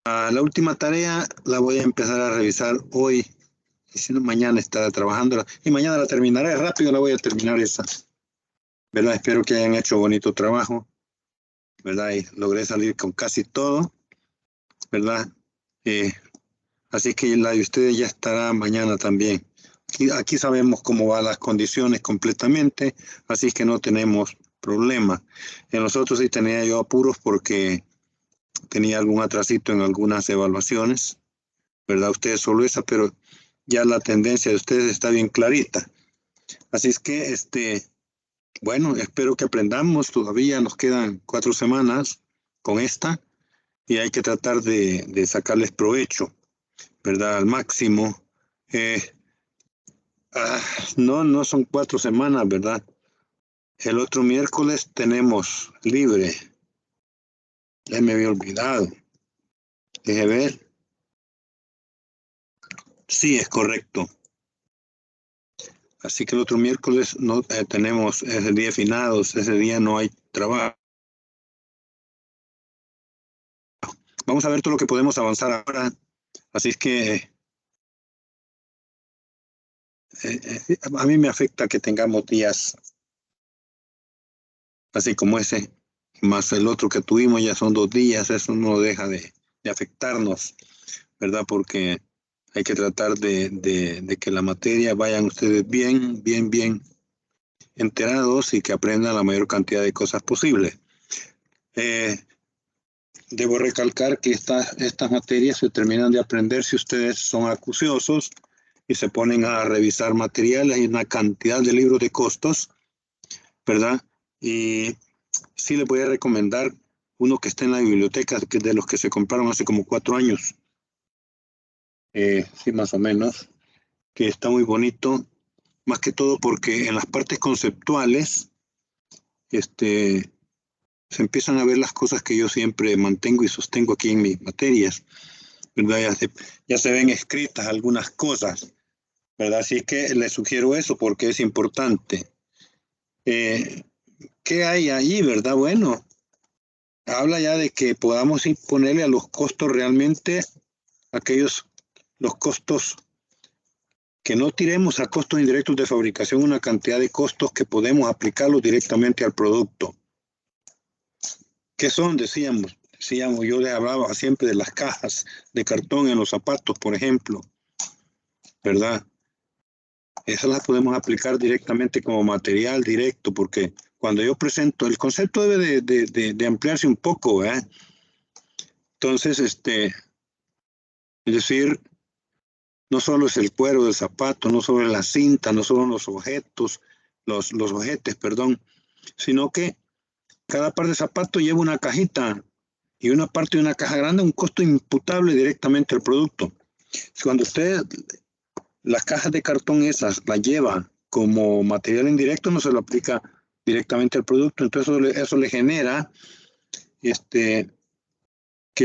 La última tarea la voy a empezar a revisar hoy, y si no, mañana estaré trabajando, y mañana la terminaré, rápido la voy a terminar esa, ¿verdad? Espero que hayan hecho bonito trabajo, ¿verdad? Y logré salir con casi todo, ¿verdad? Eh, Así que la de ustedes ya estará mañana también. Aquí sabemos cómo van las condiciones completamente, así que no tenemos problema. En los otros sí tenía yo apuros porque tenía algún atrasito en algunas evaluaciones, ¿verdad? Ustedes solo esa, pero ya la tendencia de ustedes está bien clarita. Así es que, bueno, espero que aprendamos. Todavía nos quedan 4 semanas con esta y hay que tratar de sacarles provecho, ¿verdad? Al máximo. Eh, no son 4 semanas, ¿verdad? El otro miércoles tenemos libre. Ya me había olvidado. Deje ver. Sí, es correcto. Así que el otro miércoles no tenemos ese día finados, ese día no hay trabajo. Vamos a ver todo lo que podemos avanzar ahora. Así es que a mí me afecta que tengamos días así como ese, más el otro que tuvimos ya son 2 días, eso no deja de afectarnos, ¿verdad? Porque hay que tratar de que la materia vayan ustedes bien enterados y que aprendan la mayor cantidad de cosas posible. Debo recalcar que estas materias se terminan de aprender si ustedes son acuciosos y se ponen a revisar materiales y una cantidad de libros de costos, ¿verdad? Y sí les voy a recomendar uno que está en la biblioteca, que de los que se compraron hace como 4 años, sí, más o menos, que está muy bonito, más que todo porque en las partes conceptuales, se empiezan a ver las cosas que yo siempre mantengo y sostengo aquí en mis materias, ¿verdad? Ya se ven escritas algunas cosas, ¿verdad? Así que les sugiero eso porque es importante. Eh, ¿Qué hay ahí, verdad? Bueno, habla ya de que podamos ponerle a los costos realmente los costos, que no tiremos a costos indirectos de fabricación una cantidad de costos que podemos aplicarlos directamente al producto. ¿Qué son? Decíamos, yo les hablaba siempre de las cajas de cartón en los zapatos, por ejemplo, ¿verdad? Esas las podemos aplicar directamente como material directo, porque cuando yo presento, el concepto debe de ampliarse un poco, ¿eh? Entonces, es decir, no solo es el cuero del zapato, no solo es la cinta, no solo los objetos, los ojetes, perdón, sino que cada par de zapatos lleva una cajita y una parte de una caja grande, un costo imputable directamente al producto. Cuando usted las cajas de cartón esas las lleva como material indirecto, no se lo aplica directamente al producto, entonces eso le genera que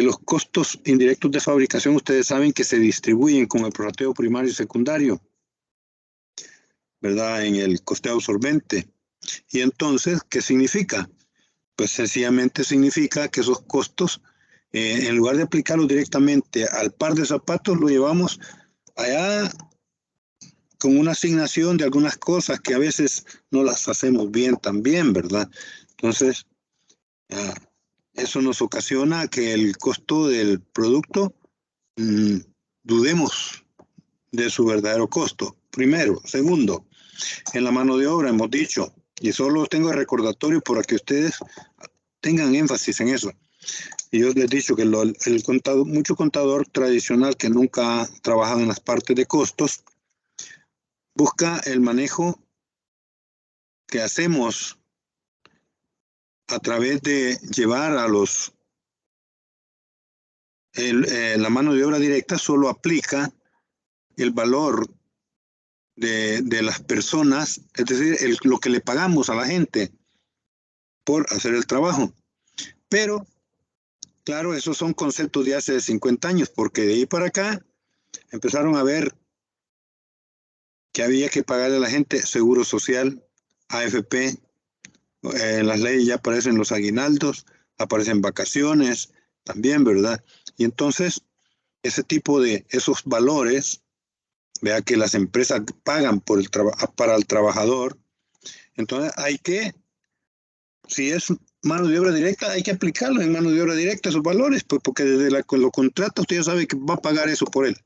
los costos indirectos de fabricación ustedes saben que se distribuyen con el prorrateo primario y secundario, ¿verdad? En el costeo absorbente. Y entonces, ¿qué significa? Pues sencillamente significa que esos costos, en lugar de aplicarlos directamente al par de zapatos, lo llevamos allá con una asignación de algunas cosas que a veces no las hacemos bien también, ¿verdad? Entonces, eso nos ocasiona que el costo del producto dudemos de su verdadero costo. Primero. Segundo, en la mano de obra hemos dicho, y solo tengo el recordatorio para que ustedes tengan énfasis en eso. Y yo les he dicho que mucho contador tradicional que nunca ha trabajado en las partes de costos busca el manejo que hacemos a través de llevar a la mano de obra directa. Solo aplica el valor de las personas, es decir, lo que le pagamos a la gente por hacer el trabajo. Pero, claro, esos son conceptos de hace 50 años, porque de ahí para acá empezaron a ver que había que pagarle a la gente seguro social, AFP, en las leyes ya aparecen los aguinaldos, aparecen vacaciones, también, ¿verdad? Y entonces, ese tipo de, esos valores, vea que las empresas pagan por para el trabajador, entonces hay que, si es mano de obra directa, hay que aplicarlo en mano de obra directa esos valores, pues porque desde los contratos usted ya sabe que va a pagar eso por él.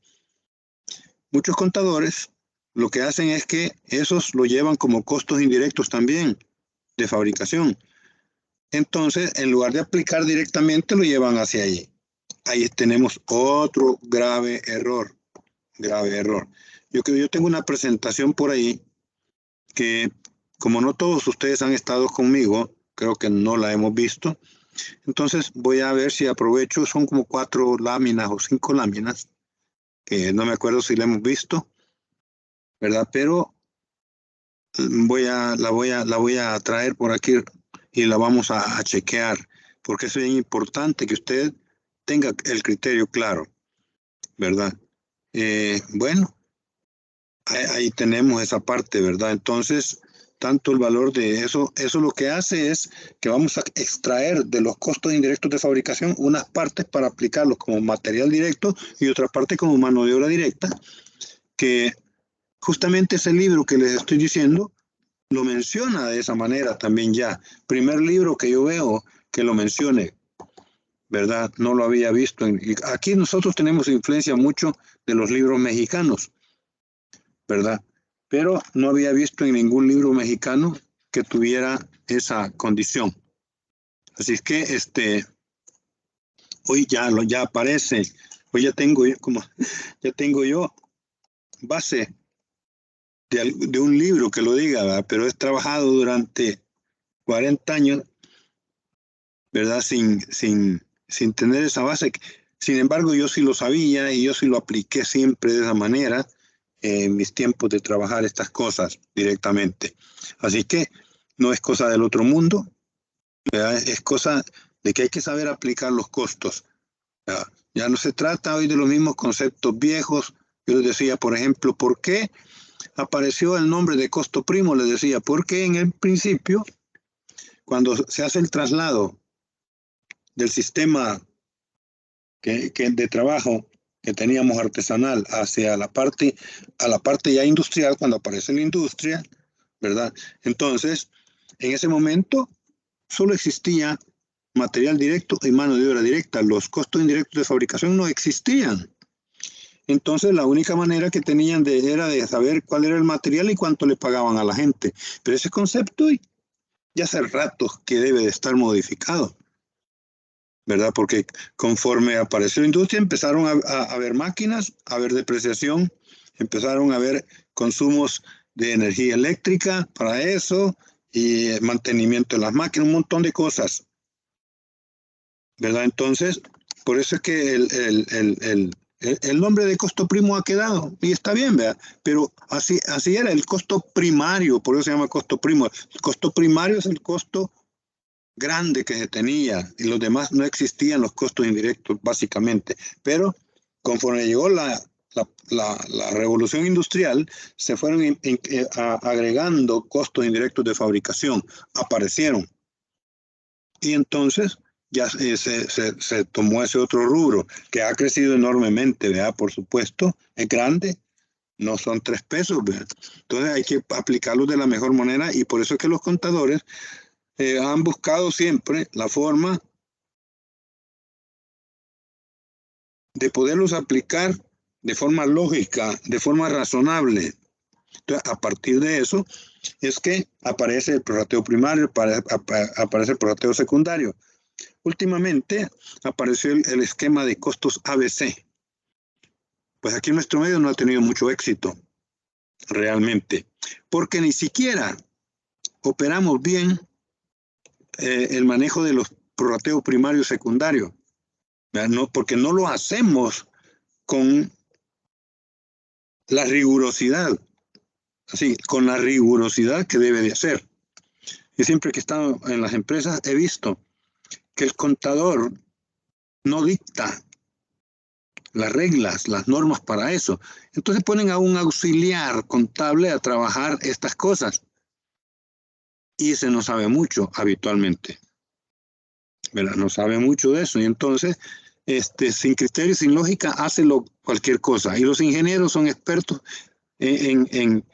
Muchos contadores lo que hacen es que esos lo llevan como costos indirectos también de fabricación. Entonces, en lugar de aplicar directamente, lo llevan hacia allí. Ahí tenemos otro grave error. Grave error. Yo tengo una presentación por ahí que, como no todos ustedes han estado conmigo, creo que no la hemos visto. Entonces voy a ver si aprovecho, son como 4 láminas o 5 láminas, que no me acuerdo si la hemos visto, ¿verdad? Pero la voy a traer por aquí y la vamos a chequear, porque es bien importante que usted tenga el criterio claro, ¿verdad? Bueno, ahí tenemos esa parte, ¿verdad? Entonces, tanto el valor de eso lo que hace es que vamos a extraer de los costos indirectos de fabricación unas partes para aplicarlos como material directo y otra parte como mano de obra directa, que justamente ese libro que les estoy diciendo lo menciona de esa manera también ya. Primer libro que yo veo que lo mencione, ¿verdad? No lo había visto. Aquí nosotros tenemos influencia mucho de los libros mexicanos, ¿verdad? Pero no había visto en ningún libro mexicano que tuviera esa condición. Así es que hoy ya aparece, hoy ya tengo yo base de un libro que lo diga, ¿verdad? Pero he trabajado durante 40 años, ¿verdad? Sin tener esa base. Sin embargo, yo sí lo sabía y yo sí lo apliqué siempre de esa manera en mis tiempos de trabajar estas cosas directamente. Así que no es cosa del otro mundo, ¿verdad? Es cosa de que hay que saber aplicar los costos, ¿verdad? Ya no se trata hoy de los mismos conceptos viejos. Yo les decía, por ejemplo, ¿por qué apareció el nombre de costo primo? Les decía, porque en el principio, cuando se hace el traslado del sistema de trabajo que teníamos artesanal hacia a la parte ya industrial, cuando aparece la industria, ¿verdad? Entonces, en ese momento solo existía material directo y mano de obra directa. Los costos indirectos de fabricación no existían. Entonces, la única manera que tenían era de saber cuál era el material y cuánto le pagaban a la gente. Pero ese concepto ya hace rato que debe de estar modificado, ¿verdad? Porque conforme apareció la industria empezaron a haber máquinas, a haber depreciación, empezaron a haber consumos de energía eléctrica para eso y mantenimiento de las máquinas, un montón de cosas, ¿verdad? Entonces, por eso es que el nombre de costo primo ha quedado y está bien, ¿verdad? Pero así era el costo primario, por eso se llama costo primo. El costo primario es el costo grande que se tenía y los demás no existían los costos indirectos básicamente, pero conforme llegó la revolución industrial se fueron agregando costos indirectos de fabricación, aparecieron y entonces ya se tomó ese otro rubro que ha crecido enormemente, ¿verdad? Por supuesto, es grande, no son 3 pesos, ¿verdad? Entonces hay que aplicarlo de la mejor manera y por eso es que los contadores han buscado siempre la forma de poderlos aplicar de forma lógica, de forma razonable. Entonces, a partir de eso es que aparece el prorrateo primario, aparece el prorrateo secundario. Últimamente apareció el esquema de costos ABC. Pues aquí en nuestro medio no ha tenido mucho éxito, realmente, porque ni siquiera operamos bien el manejo de los prorrateos primario y secundario. No, porque no lo hacemos con la rigurosidad, así, con la rigurosidad que debe de hacer. Y siempre que he estado en las empresas he visto que el contador no dicta las reglas, las normas para eso. Entonces ponen a un auxiliar contable a trabajar estas cosas y se no sabe mucho habitualmente. ¿verdad? No sabe mucho de eso. Y entonces, sin criterio, sin lógica, hace cualquier cosa. Y los ingenieros son expertos en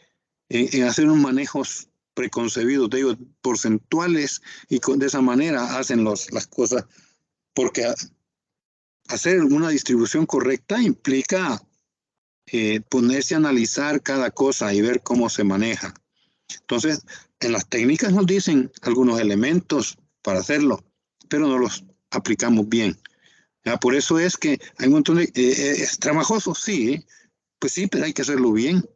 hacer unos manejos preconcebidos, de ellos, porcentuales, y de esa manera hacen las cosas, porque hacer una distribución correcta implica ponerse a analizar cada cosa y ver cómo se maneja. Entonces, en las técnicas nos dicen algunos elementos para hacerlo, pero no los aplicamos bien. ¿Ya? Por eso es que hay un montón de... ¿es trabajoso? Sí, pues sí, pero hay que hacerlo bien.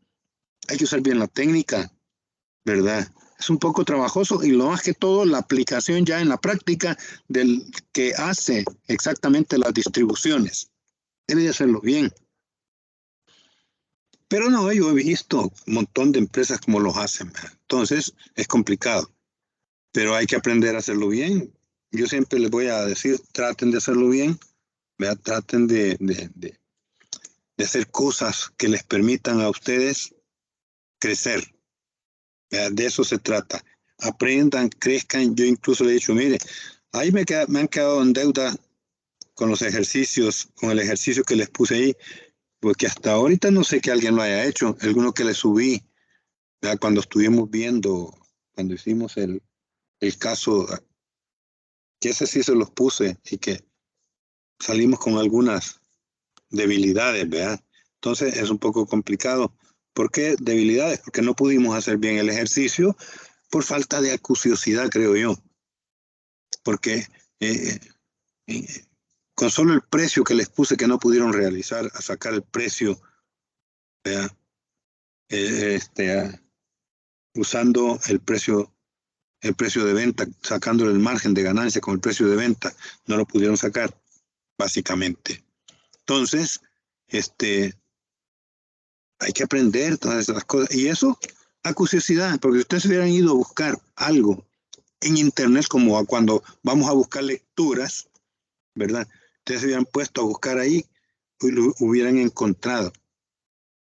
Hay que usar bien la técnica, ¿verdad? Es un poco trabajoso y lo más que todo la aplicación ya en la práctica del que hace exactamente las distribuciones. Debe de hacerlo bien. Pero no, yo he visto un montón de empresas como los hacen, ¿verdad? Entonces es complicado, pero hay que aprender a hacerlo bien. Yo siempre les voy a decir, traten de hacerlo bien, ¿verdad? Traten de hacer cosas que les permitan a ustedes crecer, ¿verdad? De eso se trata. Aprendan, crezcan. Yo incluso le he dicho, mire, ahí me han quedado en deuda con los ejercicios, con el ejercicio que les puse ahí, porque hasta ahorita no sé que alguien lo haya hecho, alguno que le subí, ¿verdad? Cuando estuvimos viendo, cuando hicimos el caso, que ese sí se los puse y que salimos con algunas debilidades, ¿verdad? Entonces es un poco complicado. ¿Por qué debilidades? Porque no pudimos hacer bien el ejercicio por falta de acuciosidad, creo yo. Porque eh, eh, con solo el precio que les puse que no pudieron realizar, a sacar el precio, ¿verdad? Eh, este, ah, usando el precio de venta, sacándole el margen de ganancia con el precio de venta, no lo pudieron sacar, básicamente. Entonces, hay que aprender todas esas cosas. Y eso, a curiosidad, porque si ustedes hubieran ido a buscar algo en internet, como cuando vamos a buscar lecturas, ¿verdad? Ustedes se hubieran puesto a buscar ahí y lo hubieran encontrado.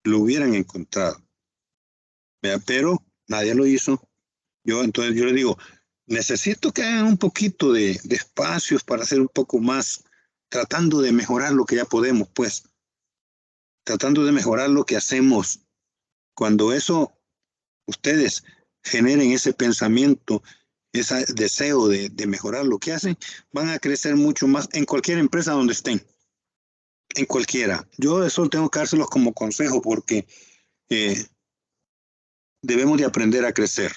Lo hubieran encontrado. ¿Verdad? Pero nadie lo hizo. Entonces yo le digo, necesito que hagan un poquito de espacios para hacer un poco más, tratando de mejorar lo que ya podemos, pues, tratando de mejorar lo que hacemos. Cuando eso, ustedes generen ese pensamiento, ese deseo de mejorar lo que hacen, van a crecer mucho más en cualquier empresa donde estén, en cualquiera. Yo eso tengo que dárselos como consejo porque eh, debemos de aprender a crecer.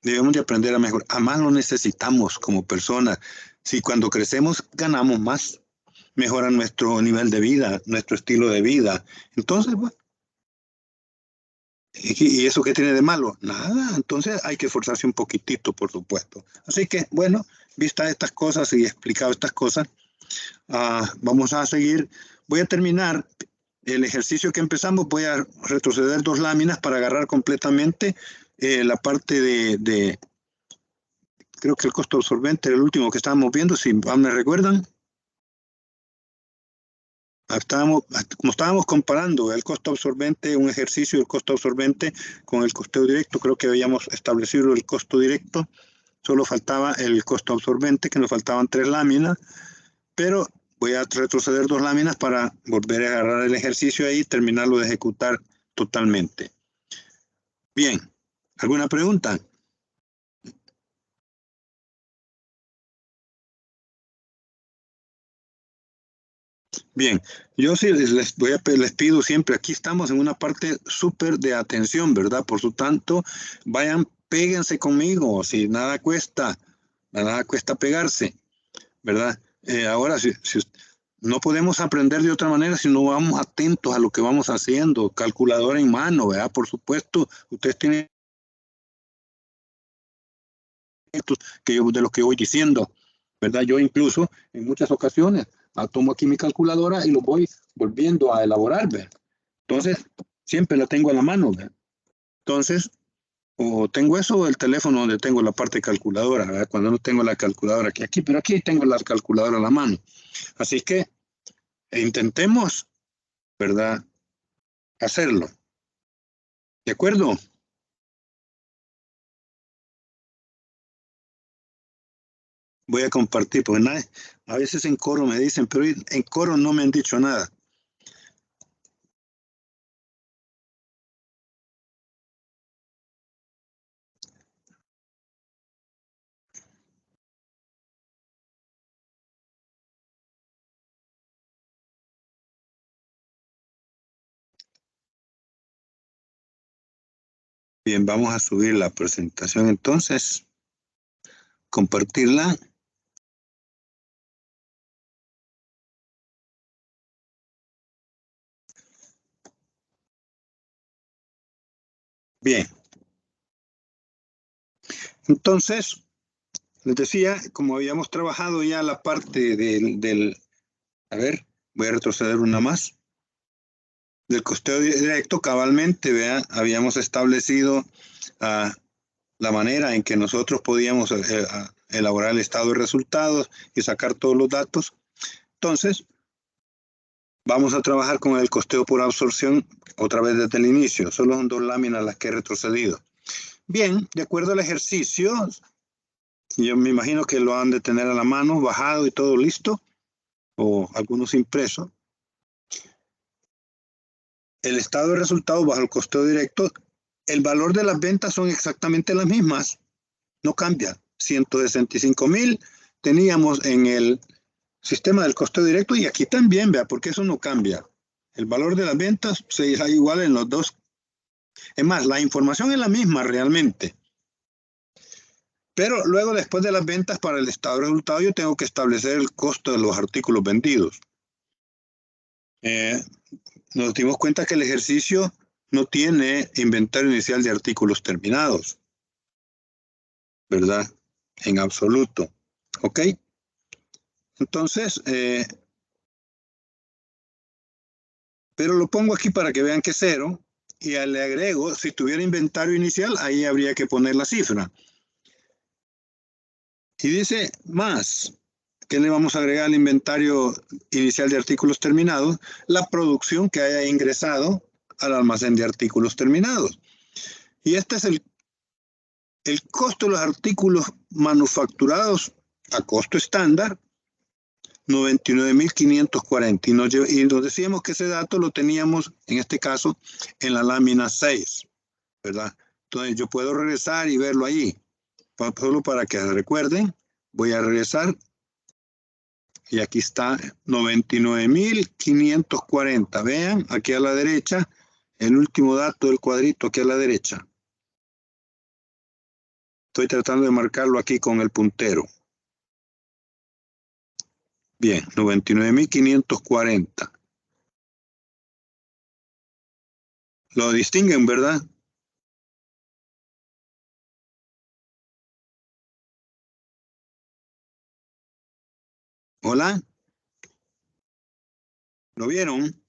Debemos de aprender a mejorar. Además lo necesitamos como personas. Si cuando crecemos ganamos más, mejora nuestro nivel de vida, nuestro estilo de vida. Entonces, bueno, ¿y eso qué tiene de malo? Nada. Entonces hay que esforzarse un poquitito, por supuesto. Así que, bueno, vistas estas cosas y explicado estas cosas, vamos a seguir. Voy a terminar el ejercicio que empezamos. Voy a retroceder 2 láminas para agarrar completamente la parte creo que el costo absorbente era el último que estábamos viendo, si me recuerdan. Como estábamos comparando el costo absorbente, un ejercicio del costo absorbente con el costeo directo, creo que habíamos establecido el costo directo, solo faltaba el costo absorbente, que nos faltaban 3 láminas, pero voy a retroceder 2 láminas para volver a agarrar el ejercicio ahí y terminarlo de ejecutar totalmente. Bien, ¿alguna pregunta? Bien, yo sí les pido siempre, aquí estamos en una parte súper de atención, ¿verdad? Por lo tanto, vayan, péguense conmigo, si nada cuesta pegarse, ¿verdad? Ahora, no podemos aprender de otra manera si no vamos atentos a lo que vamos haciendo, calculadora en mano, ¿verdad? Por supuesto, ustedes tienen que de lo que voy diciendo, ¿verdad? Yo incluso en muchas ocasiones tomo aquí mi calculadora y lo voy volviendo a elaborar, ¿verdad? Entonces, siempre la tengo a la mano, ¿verdad? Entonces, o tengo eso o el teléfono donde tengo la parte calculadora, ¿verdad? Cuando no tengo la calculadora aquí, pero aquí tengo la calculadora a la mano. Así que intentemos, ¿verdad? Hacerlo. ¿De acuerdo? Voy a compartir, porque a veces en coro me dicen, pero en coro no me han dicho nada. Bien, vamos a subir la presentación entonces, compartirla. Bien. Entonces, les decía, como habíamos trabajado ya la parte a ver, voy a retroceder una más, del costeo directo, cabalmente, vean, habíamos establecido la manera en que nosotros podíamos elaborar el estado de resultados y sacar todos los datos. Entonces, vamos a trabajar con el costeo por absorción otra vez desde el inicio. Solo son 2 láminas las que he retrocedido. Bien, de acuerdo al ejercicio, yo me imagino que lo han de tener a la mano, bajado y todo listo, o algunos impresos. El estado de resultados bajo el costeo directo, el valor de las ventas son exactamente las mismas, no cambia. 165,000 teníamos en el sistema del costeo directo y aquí también, vea, porque eso no cambia. El valor de las ventas se da igual en los dos. Es más, la información es la misma realmente. Pero luego, después de las ventas para el estado de resultado, yo tengo que establecer el costo de los artículos vendidos. Nos dimos cuenta que el ejercicio no tiene inventario inicial de artículos terminados, ¿verdad? En absoluto. ¿Ok? Entonces, pero lo pongo aquí para que vean que es 0 y le agrego, si tuviera inventario inicial, ahí habría que poner la cifra. Y dice más, ¿qué le vamos a agregar al inventario inicial de artículos terminados? La producción que haya ingresado al almacén de artículos terminados. Y este es el costo de los artículos manufacturados a costo estándar, 99,540. Y nos decíamos que ese dato lo teníamos, en este caso, en la lámina 6, ¿verdad? Entonces yo puedo regresar y verlo ahí. Solo para que recuerden, voy a regresar. Y aquí está 99,540. Vean, aquí a la derecha, el último dato del cuadrito aquí a la derecha. Estoy tratando de marcarlo aquí con el puntero. Bien, 99,540. Lo distinguen, ¿verdad? Hola. ¿Lo vieron?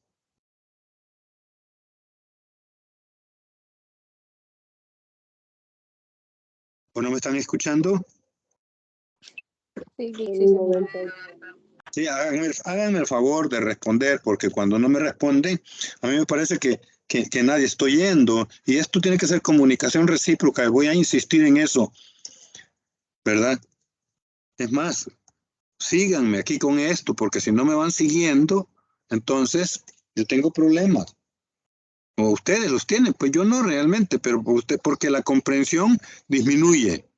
¿O no me están escuchando? Sí, señor. Sí, háganme el favor de responder, porque cuando no me responden, a mí me parece que nadie estoy yendo. Y esto tiene que ser comunicación recíproca. Voy a insistir en eso, ¿verdad? Es más, síganme aquí con esto, porque si no me van siguiendo, entonces yo tengo problemas. O ustedes los tienen, pues yo no realmente, pero porque la comprensión disminuye.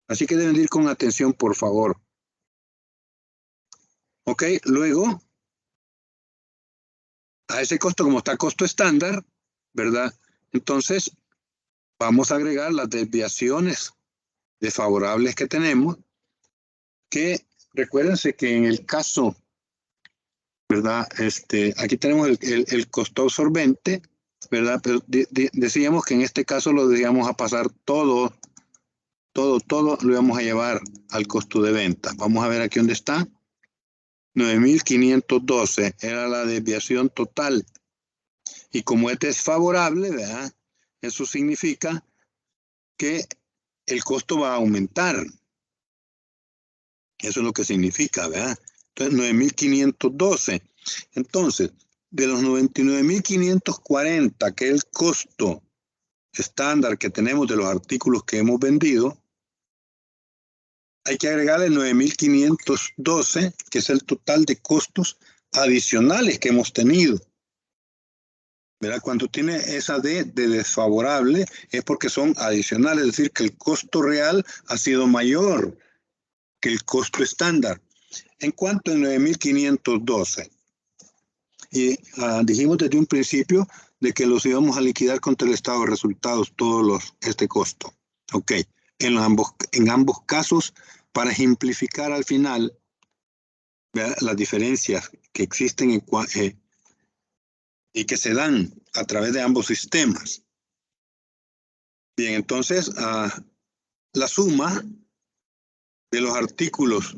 Así que deben ir con atención, por favor. Ok, luego, a ese costo, como está costo estándar, ¿verdad? Entonces, vamos a agregar las desviaciones desfavorables que tenemos, que recuérdense que en el caso, ¿verdad? Aquí tenemos el costo absorbente, ¿verdad? Pero decíamos que en este caso lo digamos a pasar todo lo íbamos a llevar al costo de venta. Vamos a ver aquí dónde está. 9,512 era la desviación total. Y como este es favorable, ¿verdad? Eso significa que el costo va a aumentar. Eso es lo que significa, ¿verdad? Entonces, 9,512. Entonces, de los 99,540, que es el costo estándar que tenemos de los artículos que hemos vendido, hay que agregarle 9.512, que es el total de costos adicionales que hemos tenido. ¿Verdad? Cuando tiene esa D de desfavorable es porque son adicionales, es decir, que el costo real ha sido mayor que el costo estándar. ¿En cuanto a 9.512? Y dijimos desde un principio de que los íbamos a liquidar contra el estado de resultados, este costo. Ok, en ambos casos, para ejemplificar al final, ¿verdad?, las diferencias que existen y que se dan a través de ambos sistemas. Bien, entonces, la suma de los artículos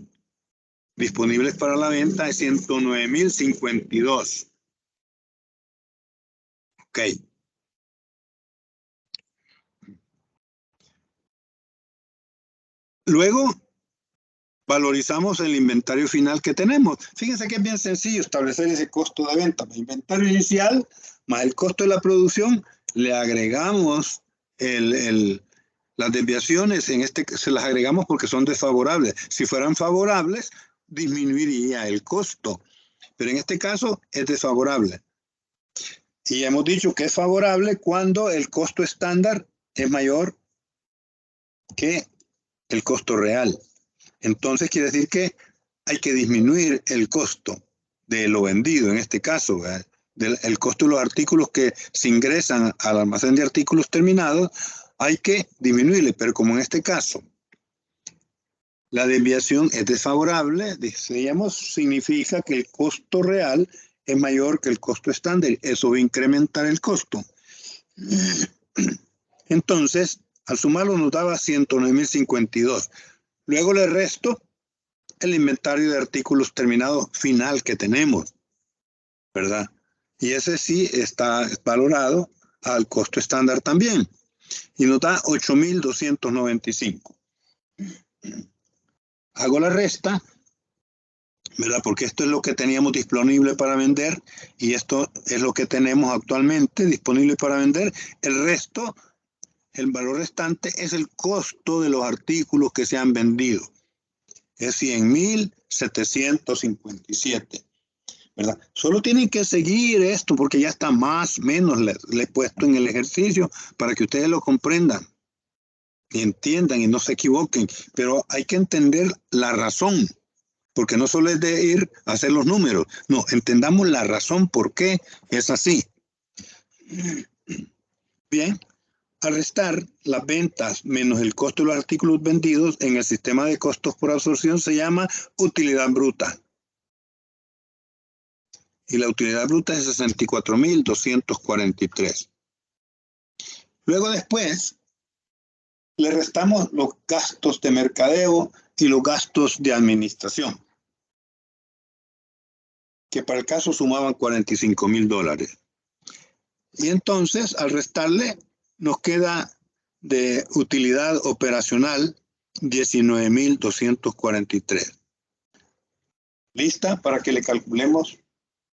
disponibles para la venta es 109.052. Ok. Luego, valorizamos el inventario final que tenemos. Fíjense que es bien sencillo establecer ese costo de venta. El inventario inicial más el costo de la producción, le agregamos las desviaciones, se las agregamos porque son desfavorables. Si fueran favorables, disminuiría el costo. Pero en este caso es desfavorable. Y hemos dicho que es favorable cuando el costo estándar es mayor que el costo real. Entonces quiere decir que hay que disminuir el costo de lo vendido, en este caso, el costo de los artículos que se ingresan al almacén de artículos terminados, hay que disminuirle, pero como en este caso la desviación es desfavorable, decíamos, significa que el costo real es mayor que el costo estándar. Eso va a incrementar el costo. Entonces, al sumarlo nos daba 109.052. Luego le resto el inventario de artículos terminados final que tenemos, ¿verdad? Y ese sí está valorado al costo estándar también. Y nos da 8.295. Hago la resta, ¿verdad? Porque esto es lo que teníamos disponible para vender y esto es lo que tenemos actualmente disponible para vender. El resto, el valor restante, es el costo de los artículos que se han vendido. Es 100.757. ¿Verdad? Solo tienen que seguir esto porque ya está más o menos le he puesto en el ejercicio para que ustedes lo comprendan y entiendan y no se equivoquen, pero hay que entender la razón, porque no solo es de ir a hacer los números, no, entendamos la razón por qué es así. Bien, al restar las ventas menos el costo de los artículos vendidos en el sistema de costos por absorción se llama utilidad bruta. Y la utilidad bruta es 64.243. Luego después le restamos los gastos de mercadeo y los gastos de administración, que para el caso sumaban $45.000. Y entonces, al restarle, nos queda de utilidad operacional 19.243. ¿Lista? Para que le calculemos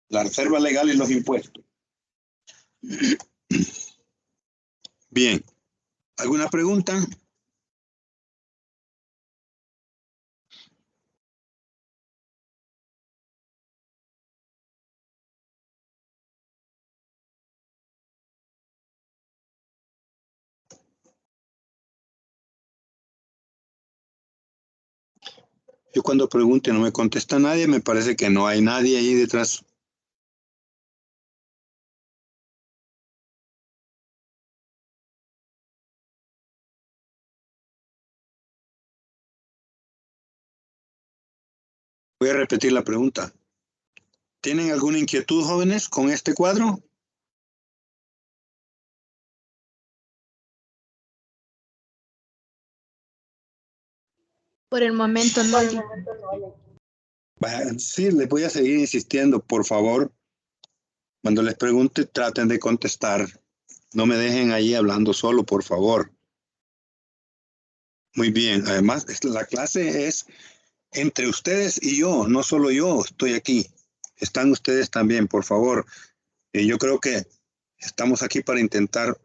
la reserva legal y los impuestos. Bien. ¿Alguna pregunta? Yo cuando pregunte no me contesta nadie, me parece que no hay nadie ahí detrás. Voy a repetir la pregunta. ¿Tienen alguna inquietud, jóvenes, con este cuadro? Por el momento no. Sí, les voy a seguir insistiendo, por favor. Cuando les pregunte, traten de contestar. No me dejen ahí hablando solo, por favor. Muy bien. Además, la clase es entre ustedes y yo. No solo yo estoy aquí. Están ustedes también, por favor. Yo creo que estamos aquí para intentar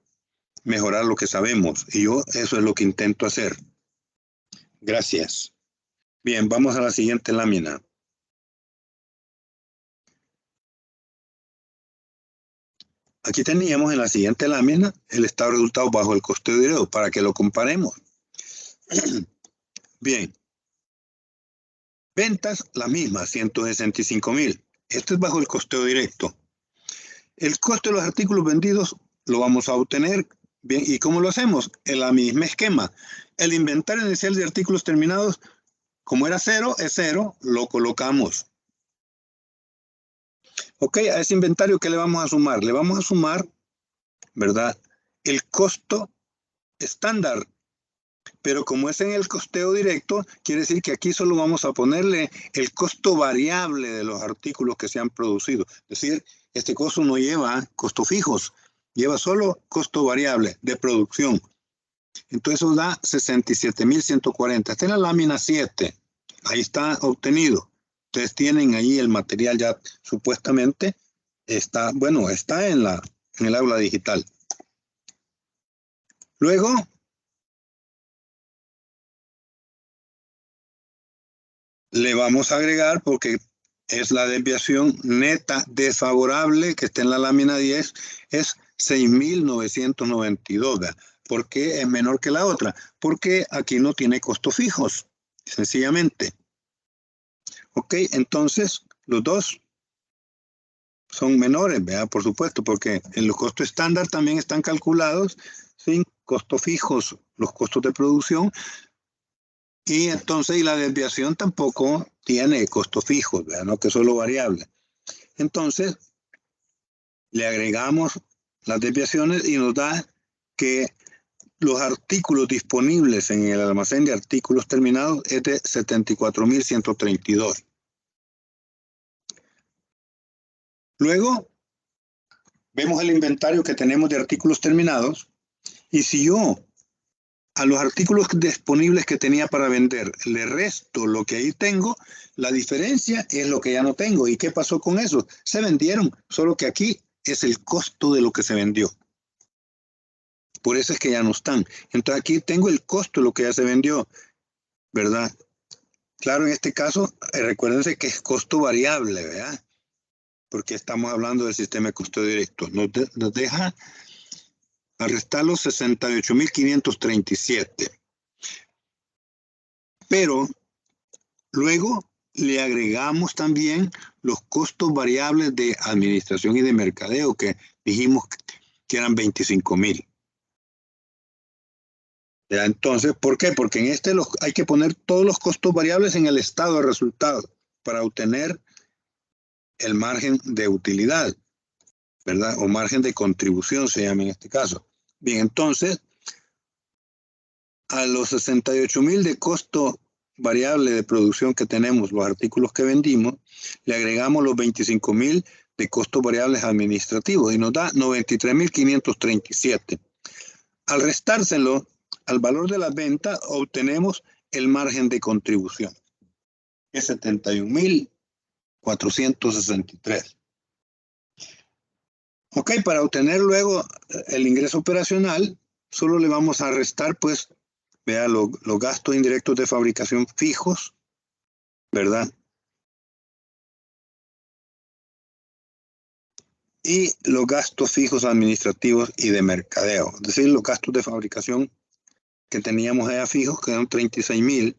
mejorar lo que sabemos. Y yo eso es lo que intento hacer. Gracias. Bien, vamos a la siguiente lámina. Aquí teníamos en la siguiente lámina el estado de resultados bajo el costeo directo para que lo comparemos. Bien. Ventas, la misma, 165,000. Esto es bajo el costeo directo. El costo de los artículos vendidos lo vamos a obtener. Bien, ¿y cómo lo hacemos? En la misma esquema. El inventario inicial de artículos terminados, como era 0, es 0, lo colocamos. Ok, a ese inventario, ¿qué le vamos a sumar? Le vamos a sumar, ¿verdad?, el costo estándar. Pero como es en el costeo directo, quiere decir que aquí solo vamos a ponerle el costo variable de los artículos que se han producido. Es decir, este costo no lleva costos fijos, lleva solo costo variable de producción. Entonces eso da 67,140. Esta es la lámina 7. Ahí está obtenido. Ustedes tienen ahí el material ya supuestamente. Está, bueno, está en el aula digital. Luego, le vamos a agregar, porque es la desviación neta desfavorable que está en la lámina 10, es 6,992. ¿Por qué es menor que la otra? Porque aquí no tiene costos fijos, sencillamente. Ok, entonces los dos son menores, ¿verdad? Por supuesto, porque en los costos estándar también están calculados sin costos fijos, los costos de producción. Y entonces, y la desviación tampoco tiene costos fijos, ¿verdad? No, que solo variable. Entonces, le agregamos las desviaciones y nos da que los artículos disponibles en el almacén de artículos terminados es de 74,132. Luego, vemos el inventario que tenemos de artículos terminados, y si yo a los artículos disponibles que tenía para vender le resto lo que ahí tengo, la diferencia es lo que ya no tengo. ¿Y qué pasó con eso? Se vendieron, solo que aquí es el costo de lo que se vendió. Por eso es que ya no están. Entonces aquí tengo el costo de lo que ya se vendió, ¿verdad? Claro, en este caso, recuérdense que es costo variable, ¿verdad? Porque estamos hablando del sistema de costo directo. Nos deja a restar los 68,537. Pero luego le agregamos también los costos variables de administración y de mercadeo, que dijimos que eran 25,000. Entonces, ¿por qué? Porque en este hay que poner todos los costos variables en el estado de resultados para obtener el margen de utilidad, ¿verdad? O margen de contribución se llama en este caso. Bien, entonces, a los 68,000 de costo variable de producción que tenemos, los artículos que vendimos, le agregamos los 25,000 de costos variables administrativos y nos da 93,537. Al restárselo al valor de la venta, obtenemos el margen de contribución, que es 71,463. Ok, para obtener luego el ingreso operacional, solo le vamos a restar, pues, vea, los gastos indirectos de fabricación fijos, ¿verdad? Y los gastos fijos administrativos y de mercadeo. Es decir, los gastos de fabricación que teníamos allá fijos, que eran 36,000,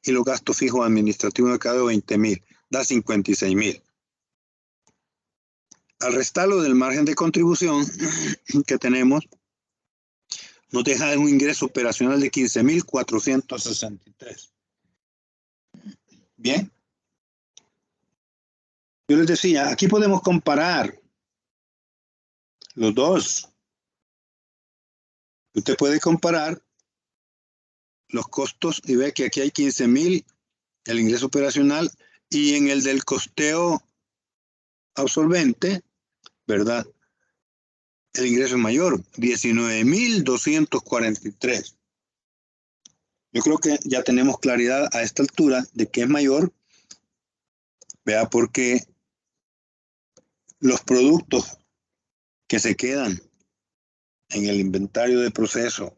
y los gastos fijos administrativos de mercadeo, 20,000. Da 56,000. Al restarlo del margen de contribución que tenemos, nos deja un ingreso operacional de 15,463. Bien. Yo les decía, aquí podemos comparar los dos. Usted puede comparar los costos y ve que aquí hay 15,000, el ingreso operacional, y en el del costeo absorbente, ¿verdad?, el ingreso es mayor, 19,243. Yo creo que ya tenemos claridad a esta altura de que es mayor, vea, porque los productos que se quedan en el inventario de proceso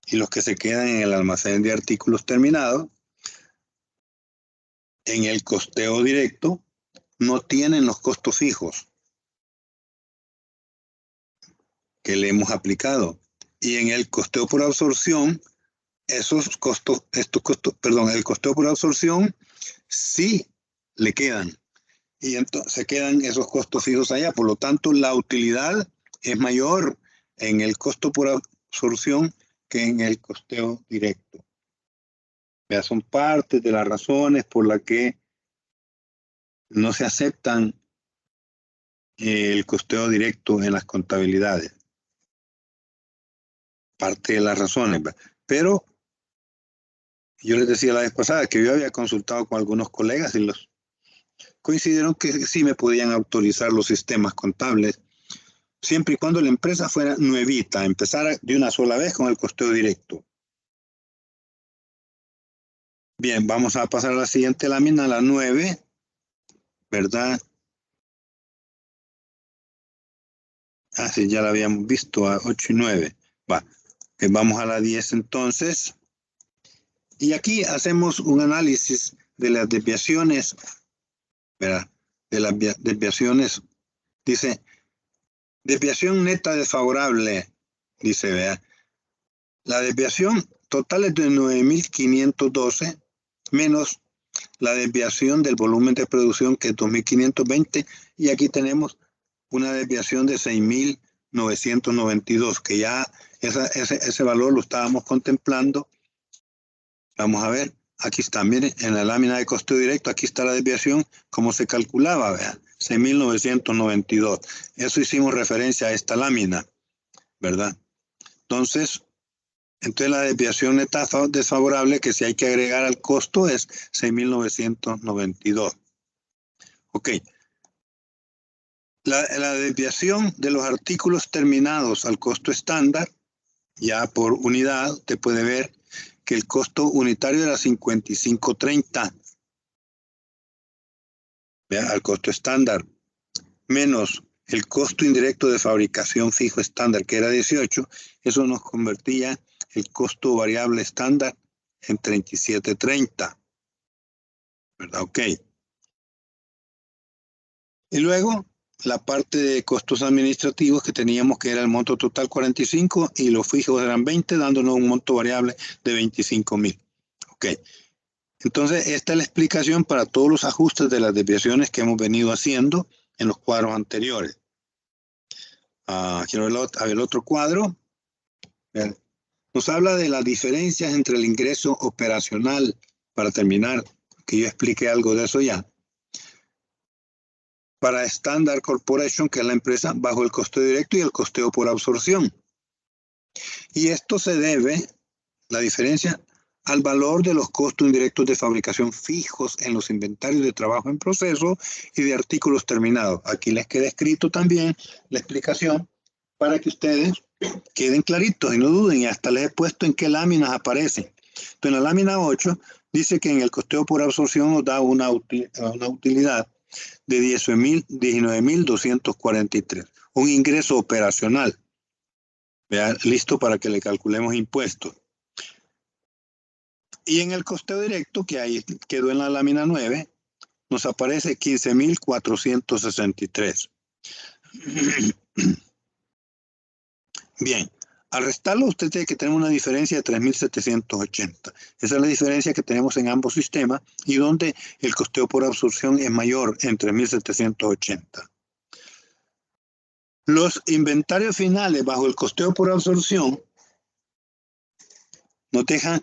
y los que se quedan en el almacén de artículos terminados en el costeo directo no tienen los costos fijos que le hemos aplicado. Y en el costeo por absorción, el costeo por absorción sí le quedan. Y entonces se quedan esos costos fijos allá. Por lo tanto, la utilidad es mayor en el costo por absorción que en el costeo directo. Ya son parte de las razones por las que no se aceptan el costeo directo en las contabilidades. Parte de las razones. Pero yo les decía la vez pasada que yo había consultado con algunos colegas y los coincidieron que sí me podían autorizar los sistemas contables siempre y cuando la empresa fuera nuevita, empezara de una sola vez con el costeo directo. Bien, vamos a pasar a la siguiente lámina, la 9, ¿verdad? Ah, sí, ya la habíamos visto, a 8 y 9. Va, vamos a la 10 entonces. Y aquí hacemos un análisis de las desviaciones, ¿verdad? De las desviaciones, dice, desviación neta desfavorable, dice, vea. La desviación total es de 9.512 menos la desviación del volumen de producción, que es 2.520, y aquí tenemos una desviación de 6.992, que ya ese valor lo estábamos contemplando. Vamos a ver, aquí está, miren, en la lámina de costeo directo, aquí está la desviación, cómo se calculaba, vean, 6.992. Eso hicimos referencia a esta lámina, ¿verdad? Entonces la desviación neta desfavorable, que si hay que agregar al costo, es 6.992. Ok. La desviación de los artículos terminados al costo estándar, ya por unidad, usted puede ver que el costo unitario era 55.30. Al costo estándar, menos el costo indirecto de fabricación fijo estándar, que era 18, eso nos convertía el costo variable estándar en 37.30. ¿Verdad? Ok. Y luego, la parte de costos administrativos que teníamos, que era el monto total 45 y los fijos eran 20, dándonos un monto variable de 25.000. Ok. Entonces, esta es la explicación para todos los ajustes de las desviaciones que hemos venido haciendo en los cuadros anteriores. Quiero ver el otro cuadro. Nos habla de las diferencias entre el ingreso operacional, para terminar, que yo expliqué algo de eso ya. Para Standard Corporation, que es la empresa, bajo el costeo directo y el costeo por absorción. Y esto se debe, la diferencia, al valor de los costos indirectos de fabricación fijos en los inventarios de trabajo en proceso y de artículos terminados. Aquí les queda escrito también la explicación para que ustedes queden claritos y no duden, y hasta les he puesto en qué láminas aparecen. Entonces, en la lámina 8 dice que en el costeo por absorción nos da una utilidad de 19.243, un ingreso operacional. Vea, listo para que le calculemos impuestos. Y en el costeo directo, que ahí quedó en la lámina 9, nos aparece 15.463. Bien, al restarlo usted tiene que tener una diferencia de 3.780. Esa es la diferencia que tenemos en ambos sistemas y donde el costeo por absorción es mayor en 3.780. Los inventarios finales bajo el costeo por absorción nos dejan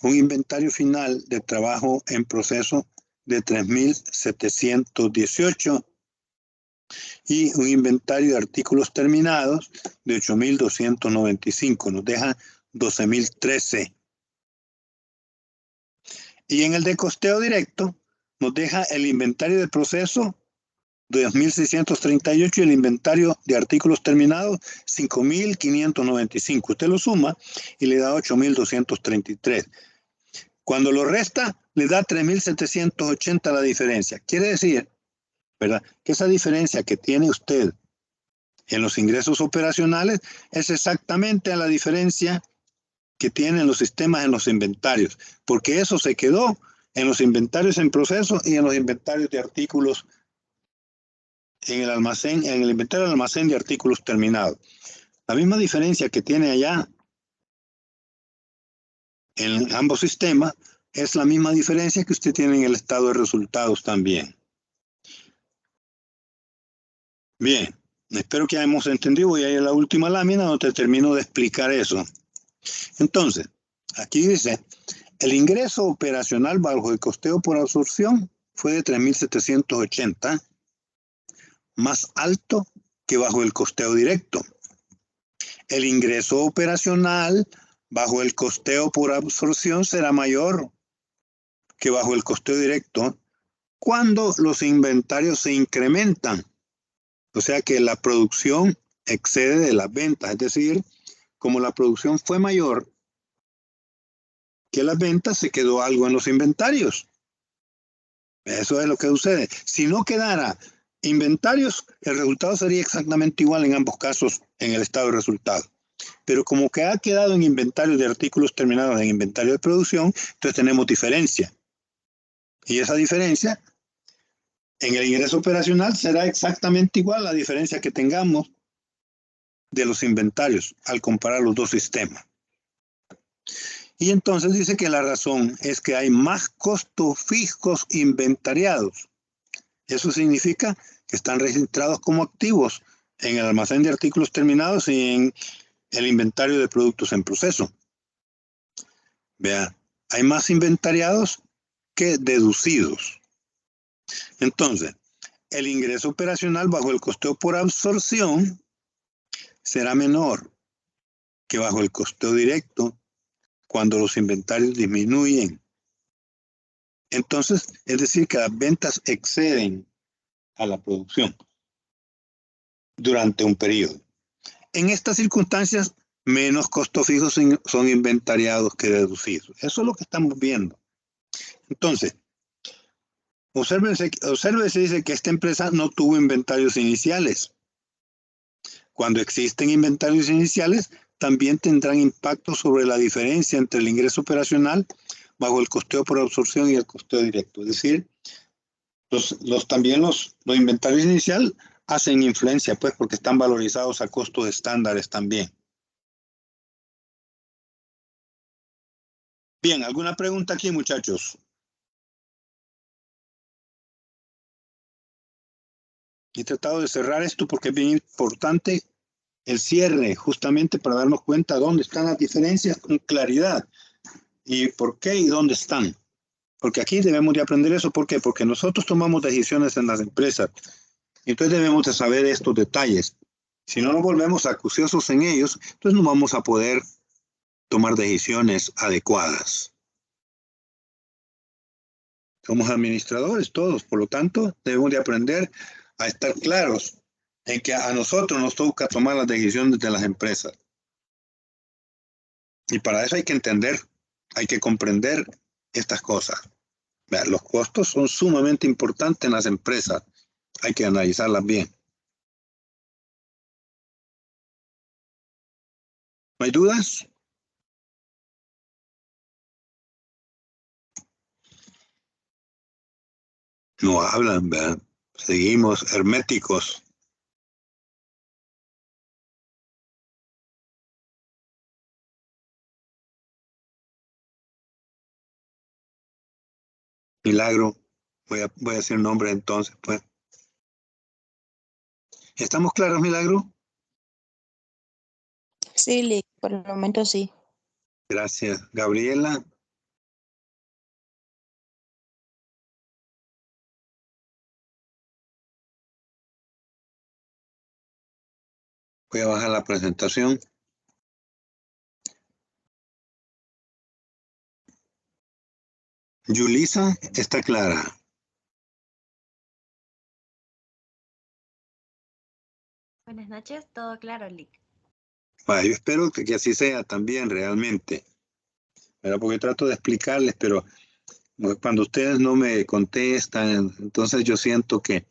un inventario final de trabajo en proceso de 3.718 y un inventario de artículos terminados de 8.295. Nos deja 12.013. Y en el de costeo directo nos deja el inventario de proceso 2.638 y el inventario de artículos terminados 5.595. Usted lo suma y le da 8.233. Cuando lo resta, le da 3.780 la diferencia. Quiere decir, ¿verdad?, que esa diferencia que tiene usted en los ingresos operacionales es exactamente la diferencia que tienen los sistemas en los inventarios, porque eso se quedó en los inventarios en proceso y en los inventarios de artículos en el almacén, en el inventario del almacén de artículos terminados. La misma diferencia que tiene allá en ambos sistemas es la misma diferencia que usted tiene en el estado de resultados también. Bien, espero que hayamos entendido. Voy a ir a la última lámina donde termino de explicar eso. Entonces, aquí dice, el ingreso operacional bajo el costeo por absorción fue de 3.780, más alto que bajo el costeo directo. El ingreso operacional bajo el costeo por absorción será mayor que bajo el costeo directo cuando los inventarios se incrementan. O sea que la producción excede de las ventas. Es decir, como la producción fue mayor que las ventas, se quedó algo en los inventarios. Eso es lo que sucede. Si no quedara inventarios, el resultado sería exactamente igual en ambos casos en el estado de resultado. Pero como que ha quedado en inventario de artículos terminados en inventario de producción, entonces tenemos diferencia. Y esa diferencia en el ingreso operacional será exactamente igual a la diferencia que tengamos de los inventarios al comparar los dos sistemas. Y entonces dice que la razón es que hay más costos fijos inventariados. Eso significa que están registrados como activos en el almacén de artículos terminados y en el inventario de productos en proceso. Vean, hay más inventariados que deducidos. Entonces, el ingreso operacional bajo el costeo por absorción será menor que bajo el costeo directo cuando los inventarios disminuyen. Entonces, es decir, que las ventas exceden a la producción durante un periodo. En estas circunstancias, menos costos fijos son inventariados que deducidos. Eso es lo que estamos viendo. Entonces, obsérvese, dice que esta empresa no tuvo inventarios iniciales. Cuando existen inventarios iniciales, también tendrán impacto sobre la diferencia entre el ingreso operacional bajo el costeo por absorción y el costeo directo. Es decir, también los inventarios iniciales hacen influencia, pues, porque están valorizados a costos estándares también. Bien, ¿alguna pregunta aquí, muchachos? He tratado de cerrar esto porque es bien importante el cierre, justamente para darnos cuenta dónde están las diferencias con claridad y por qué y dónde están. Porque aquí debemos de aprender eso. ¿Por qué? Porque nosotros tomamos decisiones en las empresas. Entonces debemos de saber estos detalles. Si no nos volvemos acuciosos en ellos, entonces no vamos a poder tomar decisiones adecuadas. Somos administradores todos, por lo tanto, debemos de aprender a estar claros en que a nosotros nos toca tomar las decisiones de las empresas. Y para eso hay que entender, hay que comprender estas cosas. Vean, los costos son sumamente importantes en las empresas. Hay que analizarlas bien. ¿No hay dudas? No hablan, ¿verdad? Seguimos herméticos. Milagro, voy a decir nombre entonces, pues. ¿Estamos claros, Milagro? Sí, Lick, por el momento sí. Gracias. Gabriela. Voy a bajar la presentación. Yulisa, está clara. Buenas noches, todo claro, Lick. Bueno, yo espero que así sea también realmente. ¿Verdad? Porque trato de explicarles, pero cuando ustedes no me contestan, entonces yo siento que,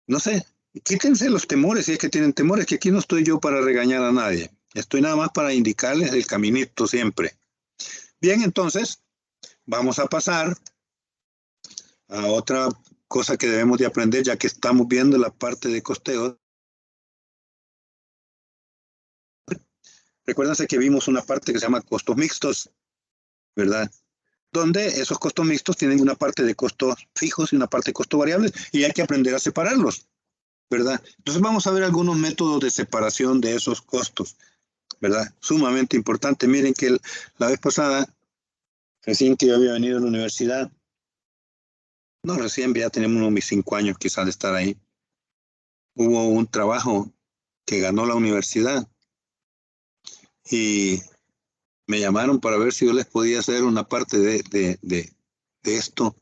no sé, quítense los temores si es que tienen temores, que aquí no estoy yo para regañar a nadie. Estoy nada más para indicarles el caminito siempre. Bien, entonces, vamos a pasar a otra cosa que debemos de aprender, ya que estamos viendo la parte de costeo. Recuérdense que vimos una parte que se llama costos mixtos, ¿verdad? Donde esos costos mixtos tienen una parte de costos fijos y una parte de costos variables, y hay que aprender a separarlos, ¿verdad? Entonces vamos a ver algunos métodos de separación de esos costos, ¿verdad? Sumamente importante. Miren que la vez pasada, recién que yo había venido a la universidad, no recién, ya tenemos unos 5 años quizás de estar ahí, hubo un trabajo que ganó la universidad y me llamaron para ver si yo les podía hacer una parte de esto,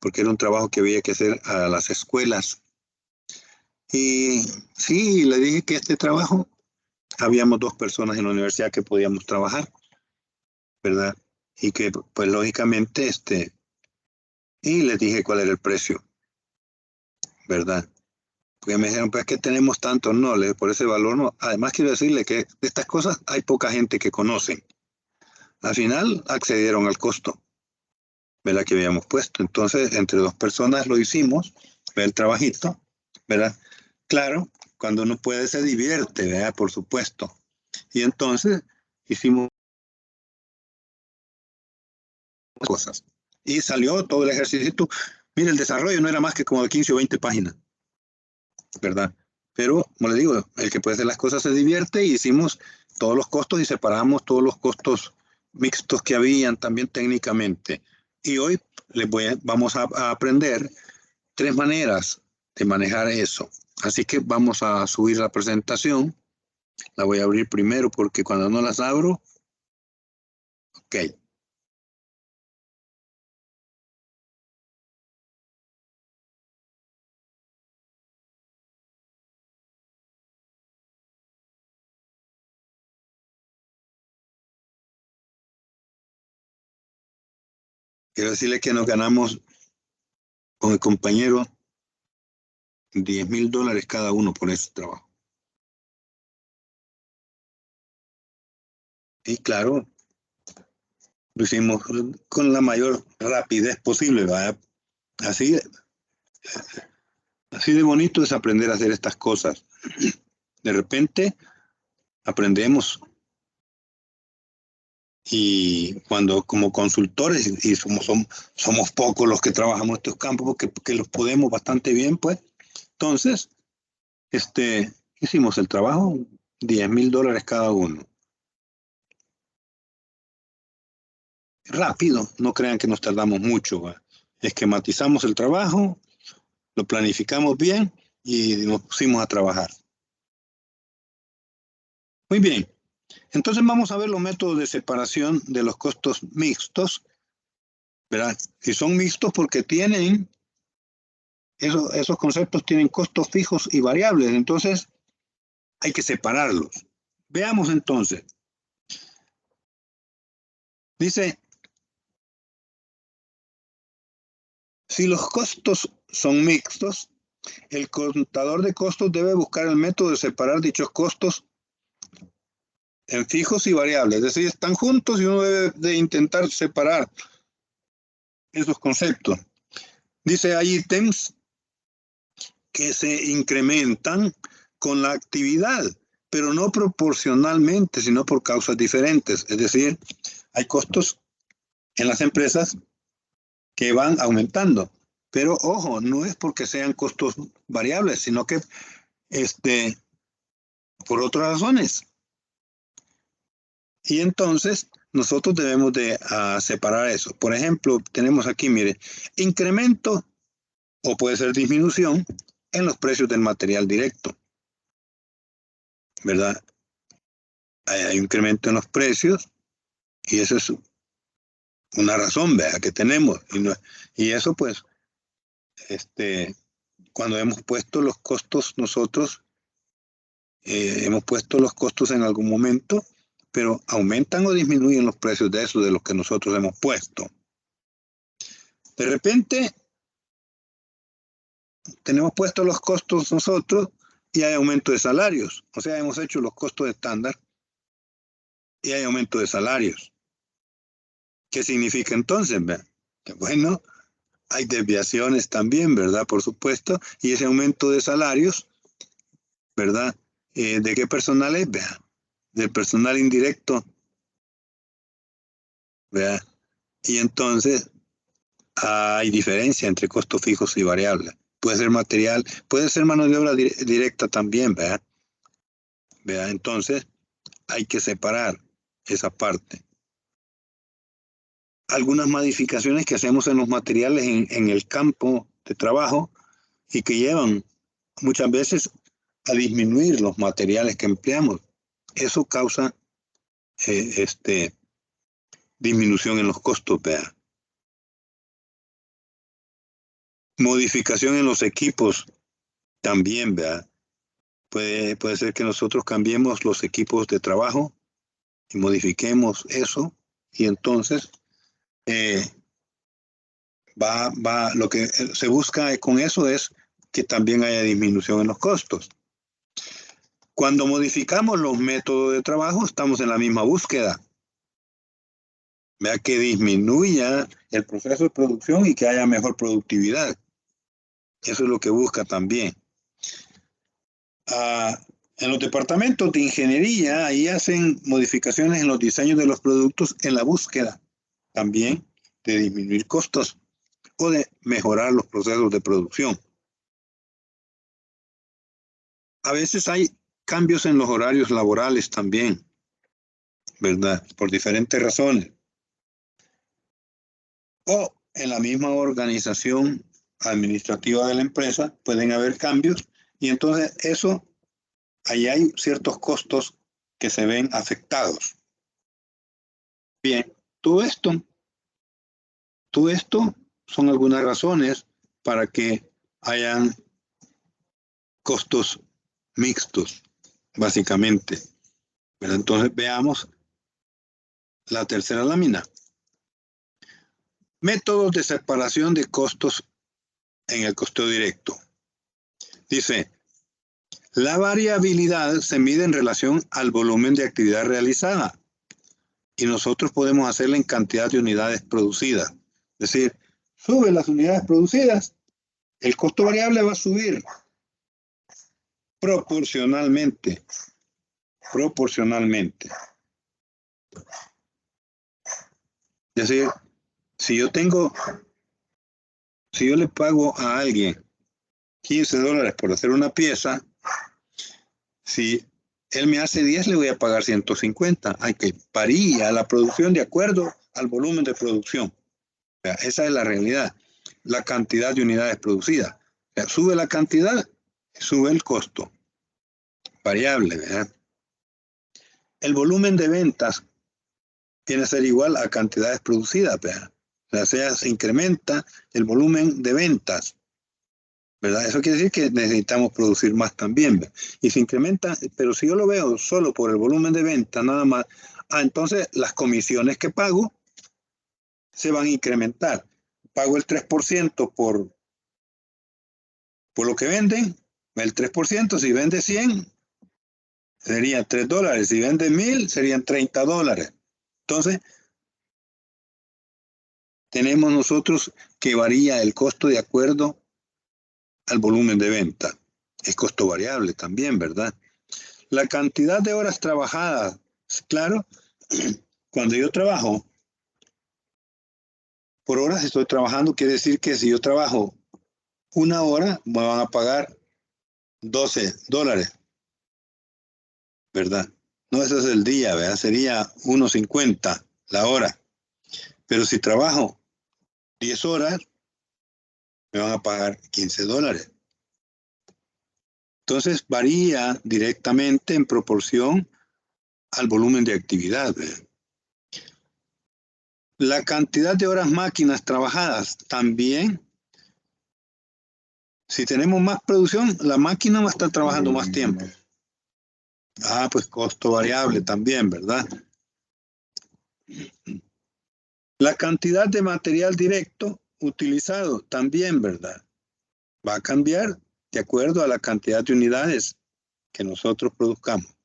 porque era un trabajo que había que hacer a las escuelas. Y sí, le dije que este trabajo, habíamos 2 personas en la universidad que podíamos trabajar, ¿verdad? Y que, pues lógicamente, y les dije cuál era el precio, ¿verdad? Porque me dijeron, pues que tenemos tanto, no, por ese valor no. Además quiero decirle que de estas cosas hay poca gente que conoce. Al final accedieron al costo, ¿verdad? Que habíamos puesto. Entonces, entre 2 personas lo hicimos, el trabajito, ¿verdad? Claro, cuando uno puede se divierte, ¿verdad? Por supuesto. Y entonces hicimos cosas. Y salió todo el ejercicio. Mire, el desarrollo no era más que como de 15 o 20 páginas, ¿verdad? Pero, como le digo, el que puede hacer las cosas se divierte, y hicimos todos los costos y separamos todos los costos mixtos que habían también técnicamente. Y hoy vamos a aprender 3 maneras de manejar eso. Así que vamos a subir la presentación. La voy a abrir primero porque cuando no las abro, ok. Quiero decirle que nos ganamos con el compañero $10,000 cada uno por ese trabajo. Y claro, lo hicimos con la mayor rapidez posible, ¿verdad? Así de bonito es aprender a hacer estas cosas. De repente aprendemos, y cuando como consultores, y somos pocos los que trabajamos en estos campos, porque los podemos bastante bien, pues, entonces, hicimos el trabajo, $10,000 cada uno. Rápido, no crean que nos tardamos mucho, ¿va? Esquematizamos el trabajo, lo planificamos bien y nos pusimos a trabajar. Muy bien, entonces vamos a ver los métodos de separación de los costos mixtos, ¿verdad? Y son mixtos porque tienen, esos conceptos tienen costos fijos y variables, entonces hay que separarlos. Veamos entonces. Dice, si los costos son mixtos, el contador de costos debe buscar el método de separar dichos costos en fijos y variables. Es decir, están juntos y uno debe de intentar separar esos conceptos. Dice, hay ítems que se incrementan con la actividad, pero no proporcionalmente, sino por causas diferentes. Es decir, hay costos en las empresas que van aumentando. Pero ojo, no es porque sean costos variables, sino que por otras razones. Y entonces nosotros debemos de separar eso. Por ejemplo, tenemos aquí, mire, incremento o puede ser disminución en los precios del material directo, ¿verdad? Hay un incremento en los precios y eso es una razón, ¿verdad? Que tenemos. Y eso pues, cuando hemos puesto los costos nosotros, hemos puesto los costos en algún momento, pero aumentan o disminuyen los precios de eso, de los que nosotros hemos puesto. De repente, tenemos puestos los costos nosotros y hay aumento de salarios. O sea, hemos hecho los costos estándar y hay aumento de salarios. ¿Qué significa entonces? ¿Verdad? Bueno, hay desviaciones también, ¿verdad? Por supuesto, y ese aumento de salarios, ¿verdad? ¿De qué personal es? ¿Verdad? Del personal indirecto, ¿verdad? Y entonces hay diferencia entre costos fijos y variables. Puede ser material, puede ser mano de obra directa también, ¿verdad? ¿Verdad? Entonces hay que separar esa parte. Algunas modificaciones que hacemos en los materiales en el campo de trabajo y que llevan muchas veces a disminuir los materiales que empleamos. Eso causa disminución en los costos, ¿verdad? Modificación en los equipos también, ¿verdad? Puede ser que nosotros cambiemos los equipos de trabajo y modifiquemos eso y entonces lo que se busca con eso es que también haya disminución en los costos. Cuando modificamos los métodos de trabajo, estamos en la misma búsqueda. Vea que disminuya el proceso de producción y que haya mejor productividad. Eso es lo que busca también. En los departamentos de ingeniería, ahí hacen modificaciones en los diseños de los productos en la búsqueda también de disminuir costos o de mejorar los procesos de producción. A veces hay cambios en los horarios laborales también, ¿verdad? Por diferentes razones. O en la misma organización administrativa de la empresa pueden haber cambios y entonces eso, ahí hay ciertos costos que se ven afectados. Bien, todo esto son algunas razones para que hayan costos mixtos, básicamente. Pero entonces veamos la tercera lámina. Métodos de separación de costos en el costo directo. Dice, la variabilidad se mide en relación al volumen de actividad realizada y nosotros podemos hacerla en cantidad de unidades producidas. Es decir, suben las unidades producidas, el costo variable va a subir proporcionalmente. Es decir, si yo le pago a alguien $15 por hacer una pieza, si él me hace 10, le voy a pagar 150. Hay que varía la producción de acuerdo al volumen de producción. O sea, esa es la realidad. La cantidad de unidades producidas. O sea, sube la cantidad, sube el costo. Variable, ¿verdad? El volumen de ventas viene a ser igual a cantidades producidas, ¿verdad? O sea, se incrementa el volumen de ventas, ¿verdad? Eso quiere decir que necesitamos producir más también, ¿verdad? Y se incrementa, pero si yo lo veo solo por el volumen de venta, nada más, entonces las comisiones que pago se van a incrementar. Pago el 3% por lo que venden, el 3%, si vende 100, serían $3. Si vende 1000, serían $30. Entonces, tenemos nosotros que varía el costo de acuerdo al volumen de venta. Es costo variable también, ¿verdad? La cantidad de horas trabajadas, claro, cuando yo trabajo por horas, estoy trabajando, quiere decir que si yo trabajo 1 hora, me van a pagar $12, ¿verdad? No, ese es el día, ¿verdad? Sería 1.50 la hora. Pero si trabajo 10 horas, me van a pagar $15. Entonces varía directamente en proporción al volumen de actividad, ¿verdad? La cantidad de horas máquinas trabajadas también. Si tenemos más producción, la máquina va a estar trabajando más tiempo. Pues costo variable también, ¿verdad? La cantidad de material directo utilizado también, ¿verdad? Va a cambiar de acuerdo a la cantidad de unidades que nosotros produzcamos.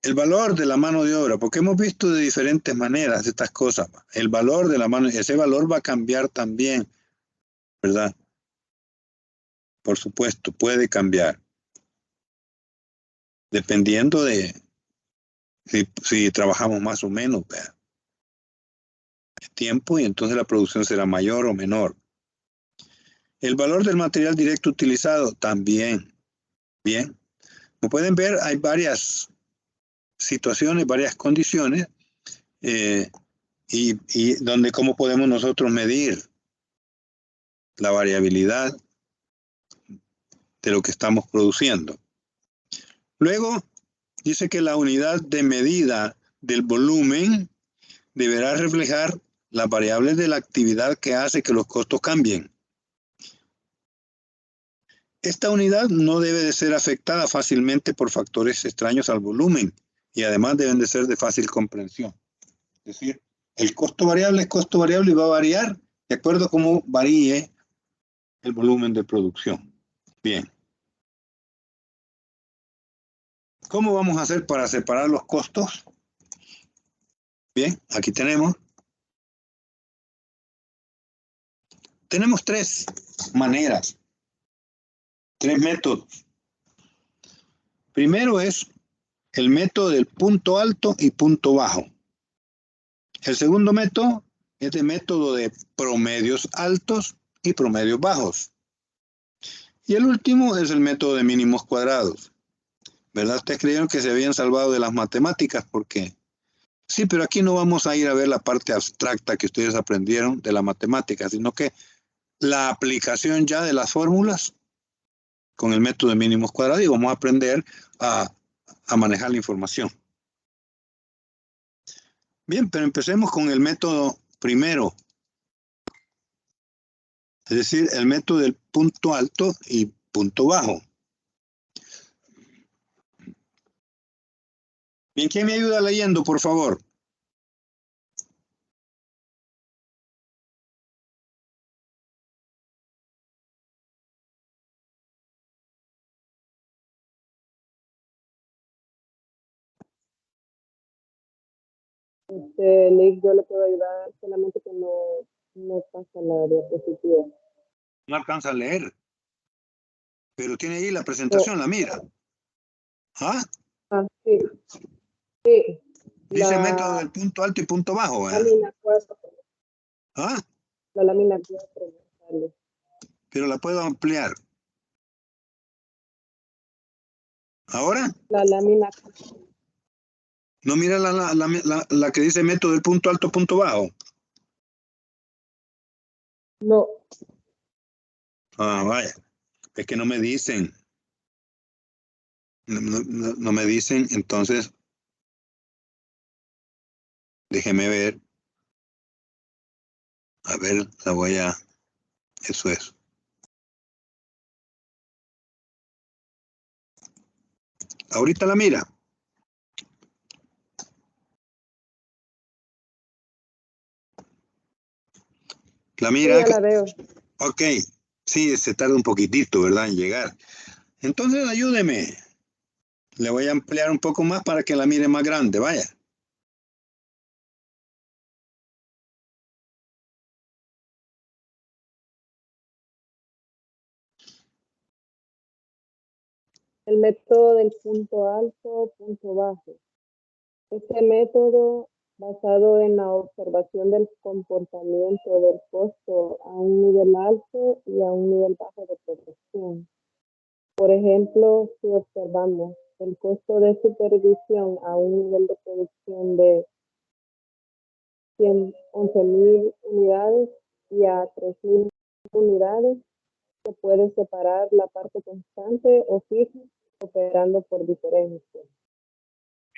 El valor de la mano de obra, porque hemos visto de diferentes maneras estas cosas. El valor de la mano, ese valor va a cambiar también, ¿verdad? Por supuesto, puede cambiar. Dependiendo de si trabajamos más o menos, ¿verdad? Tiempo, y entonces la producción será mayor o menor. El valor del material directo utilizado también. Bien. Como pueden ver, hay varias situaciones, varias condiciones, y donde cómo podemos nosotros medir la variabilidad de lo que estamos produciendo. Luego, dice que la unidad de medida del volumen deberá reflejar las variables de la actividad que hace que los costos cambien. Esta unidad no debe de ser afectada fácilmente por factores extraños al volumen, y además deben de ser de fácil comprensión. Es decir, el costo variable es costo variable y va a variar de acuerdo a cómo varíe el volumen de producción. Bien. ¿Cómo vamos a hacer para separar los costos? Bien, aquí tenemos tres maneras, tres métodos. Primero es el método del punto alto y punto bajo. El segundo método es el método de promedios altos y promedios bajos. Y el último es el método de mínimos cuadrados. ¿Verdad? Ustedes creyeron que se habían salvado de las matemáticas, ¿por qué? Sí, pero aquí no vamos a ir a ver la parte abstracta que ustedes aprendieron de la matemática, sino que la aplicación ya de las fórmulas con el método de mínimos cuadrados, y vamos a aprender a manejar la información. Bien, pero empecemos con el método primero, es decir, el método del punto alto y punto bajo. Bien, ¿quién me ayuda leyendo, por favor? Nick, yo le puedo ayudar, solamente que no pasa la diapositiva. No alcanza a leer, pero tiene ahí la presentación, la mira. ¿Ah? Ah, sí. Sí. Dice método del punto alto y punto bajo. Lámina 4. ¿Ah? La lámina 4. Pero la puedo ampliar. ¿Ahora? La lámina 4. No, mira la que dice método del punto alto, punto bajo. No. Ah, vaya. Es que no me dicen. No me dicen, entonces déjeme ver. A ver, la voy a... Eso es. Ahorita la mira. La mira. Sí, ya la veo. Ok. Sí, se tarda un poquitito, ¿verdad? En llegar. Entonces ayúdeme. Le voy a ampliar un poco más para que la mire más grande, vaya. El método del punto alto, punto bajo. Este método, basado en la observación del comportamiento del costo a un nivel alto y a un nivel bajo de producción. Por ejemplo, si observamos el costo de supervisión a un nivel de producción de 11.000 unidades y a 3.000 unidades, se puede separar la parte constante o fija operando por diferencia.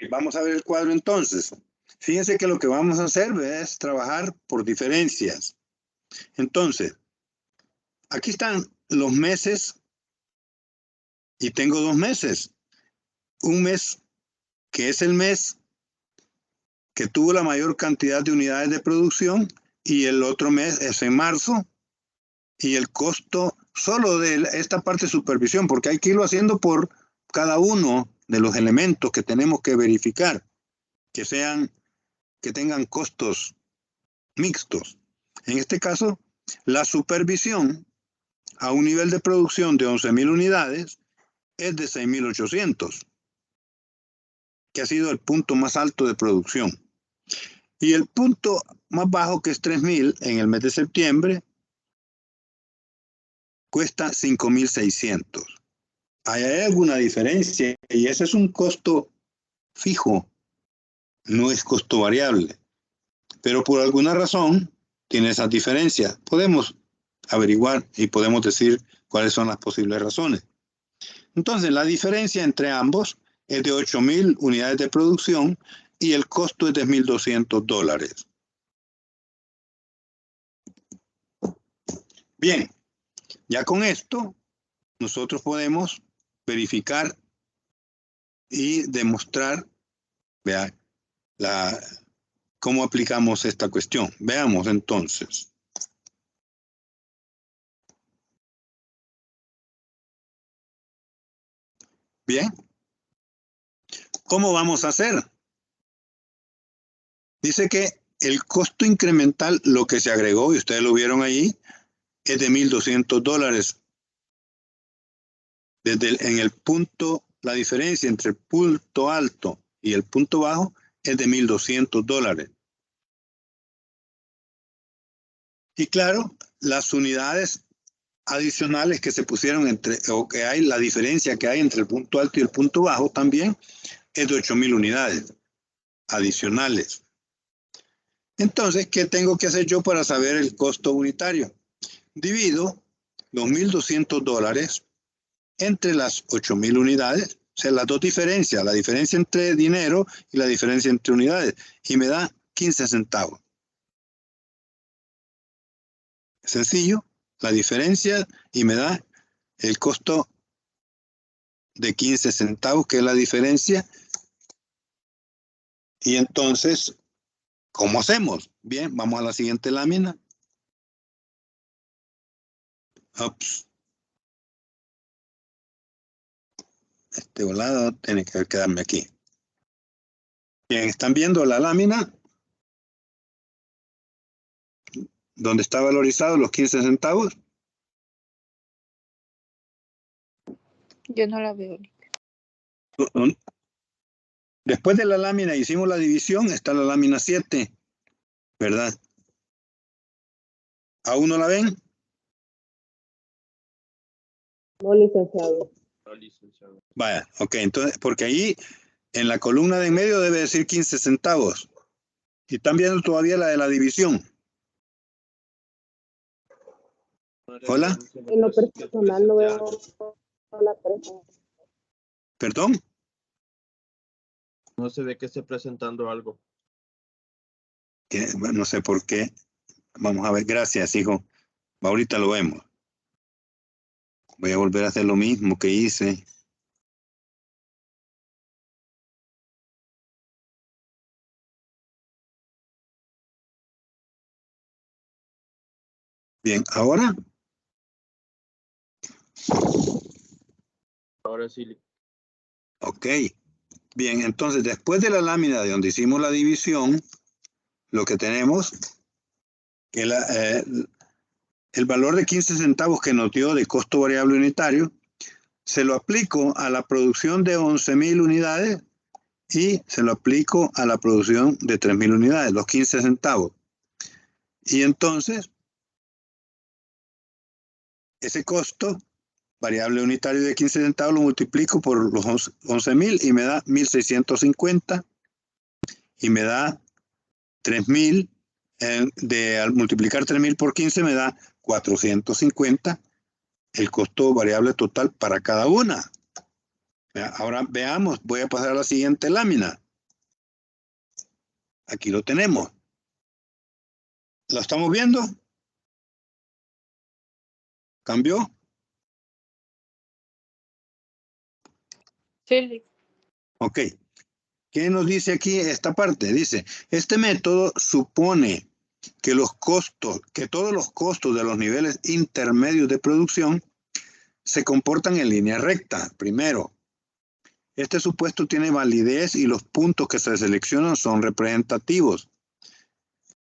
Vamos a ver el cuadro entonces. Fíjense que lo que vamos a hacer es trabajar por diferencias. Entonces, aquí están los meses y tengo 2 meses. Un mes que es el mes que tuvo la mayor cantidad de unidades de producción, y el otro mes es en marzo, y el costo solo de esta parte de supervisión, porque hay que irlo haciendo por cada uno de los elementos que tenemos que verificar, que tengan costos mixtos. En este caso, la supervisión a un nivel de producción de 11.000 unidades es de 6.800, que ha sido el punto más alto de producción. Y el punto más bajo, que es 3.000 en el mes de septiembre, cuesta 5.600. Hay alguna diferencia y ese es un costo fijo, no es costo variable. Pero por alguna razón tiene esas diferencias. Podemos averiguar y podemos decir cuáles son las posibles razones. Entonces, la diferencia entre ambos es de 8.000 unidades de producción y el costo es de $1.200. Bien, ya con esto nosotros podemos verificar y demostrar, vea, cómo aplicamos esta cuestión. Veamos entonces. Bien. ¿Cómo vamos a hacer? Dice que el costo incremental, lo que se agregó, y ustedes lo vieron allí, es de $1.200. En el punto, la diferencia entre el punto alto y el punto bajo es de $1.200. Y claro, las unidades adicionales que se pusieron o que hay, la diferencia que hay entre el punto alto y el punto bajo también es de 8.000 unidades adicionales. Entonces, ¿qué tengo que hacer yo para saber el costo unitario? Divido los $1.200 entre las 8.000 unidades, o sea, las dos diferencias, la diferencia entre dinero y la diferencia entre unidades, y me da 15 centavos. Sencillo, la diferencia, y me da el costo de 15 centavos, que es la diferencia. Y entonces, ¿cómo hacemos? Bien, vamos a la siguiente lámina. Ups. Este volado tiene que quedarme aquí. Bien, ¿están viendo la lámina? Donde está valorizado los 15 centavos. Yo no la veo. Después de la lámina hicimos la división, está la lámina 7, ¿verdad? ¿Aún no la ven? No, licenciado. Vaya, ok, entonces, porque ahí en la columna de en medio debe decir 15 centavos. Y están viendo todavía la de la división. Hola. En lo personal no veo la presa. ¿Perdón? No se ve que esté presentando algo. No sé por qué. Vamos a ver, gracias, hijo. Ahorita lo vemos. Voy a volver a hacer lo mismo que hice. Bien, ¿ahora? Ahora sí. Ok. Bien, entonces después de la lámina de donde hicimos la división, lo que tenemos que el valor de 15 centavos que nos dio de costo variable unitario, se lo aplico a la producción de 11.000 unidades y se lo aplico a la producción de 3.000 unidades, los 15 centavos. Y entonces, ese costo variable unitario de 15 centavos lo multiplico por los 11.000 y me da 1.650 y me da 3.000. Al multiplicar 3.000 por 15 me da 450 el costo variable total para cada una. Ahora veamos, voy a pasar a la siguiente lámina. Aquí lo tenemos. ¿Lo estamos viendo? ¿Cambió? Sí. Ok. ¿Qué nos dice aquí esta parte? Dice, este método supone que todos los costos de los niveles intermedios de producción se comportan en línea recta, primero, Este supuesto tiene validez y los puntos que se seleccionan son representativos.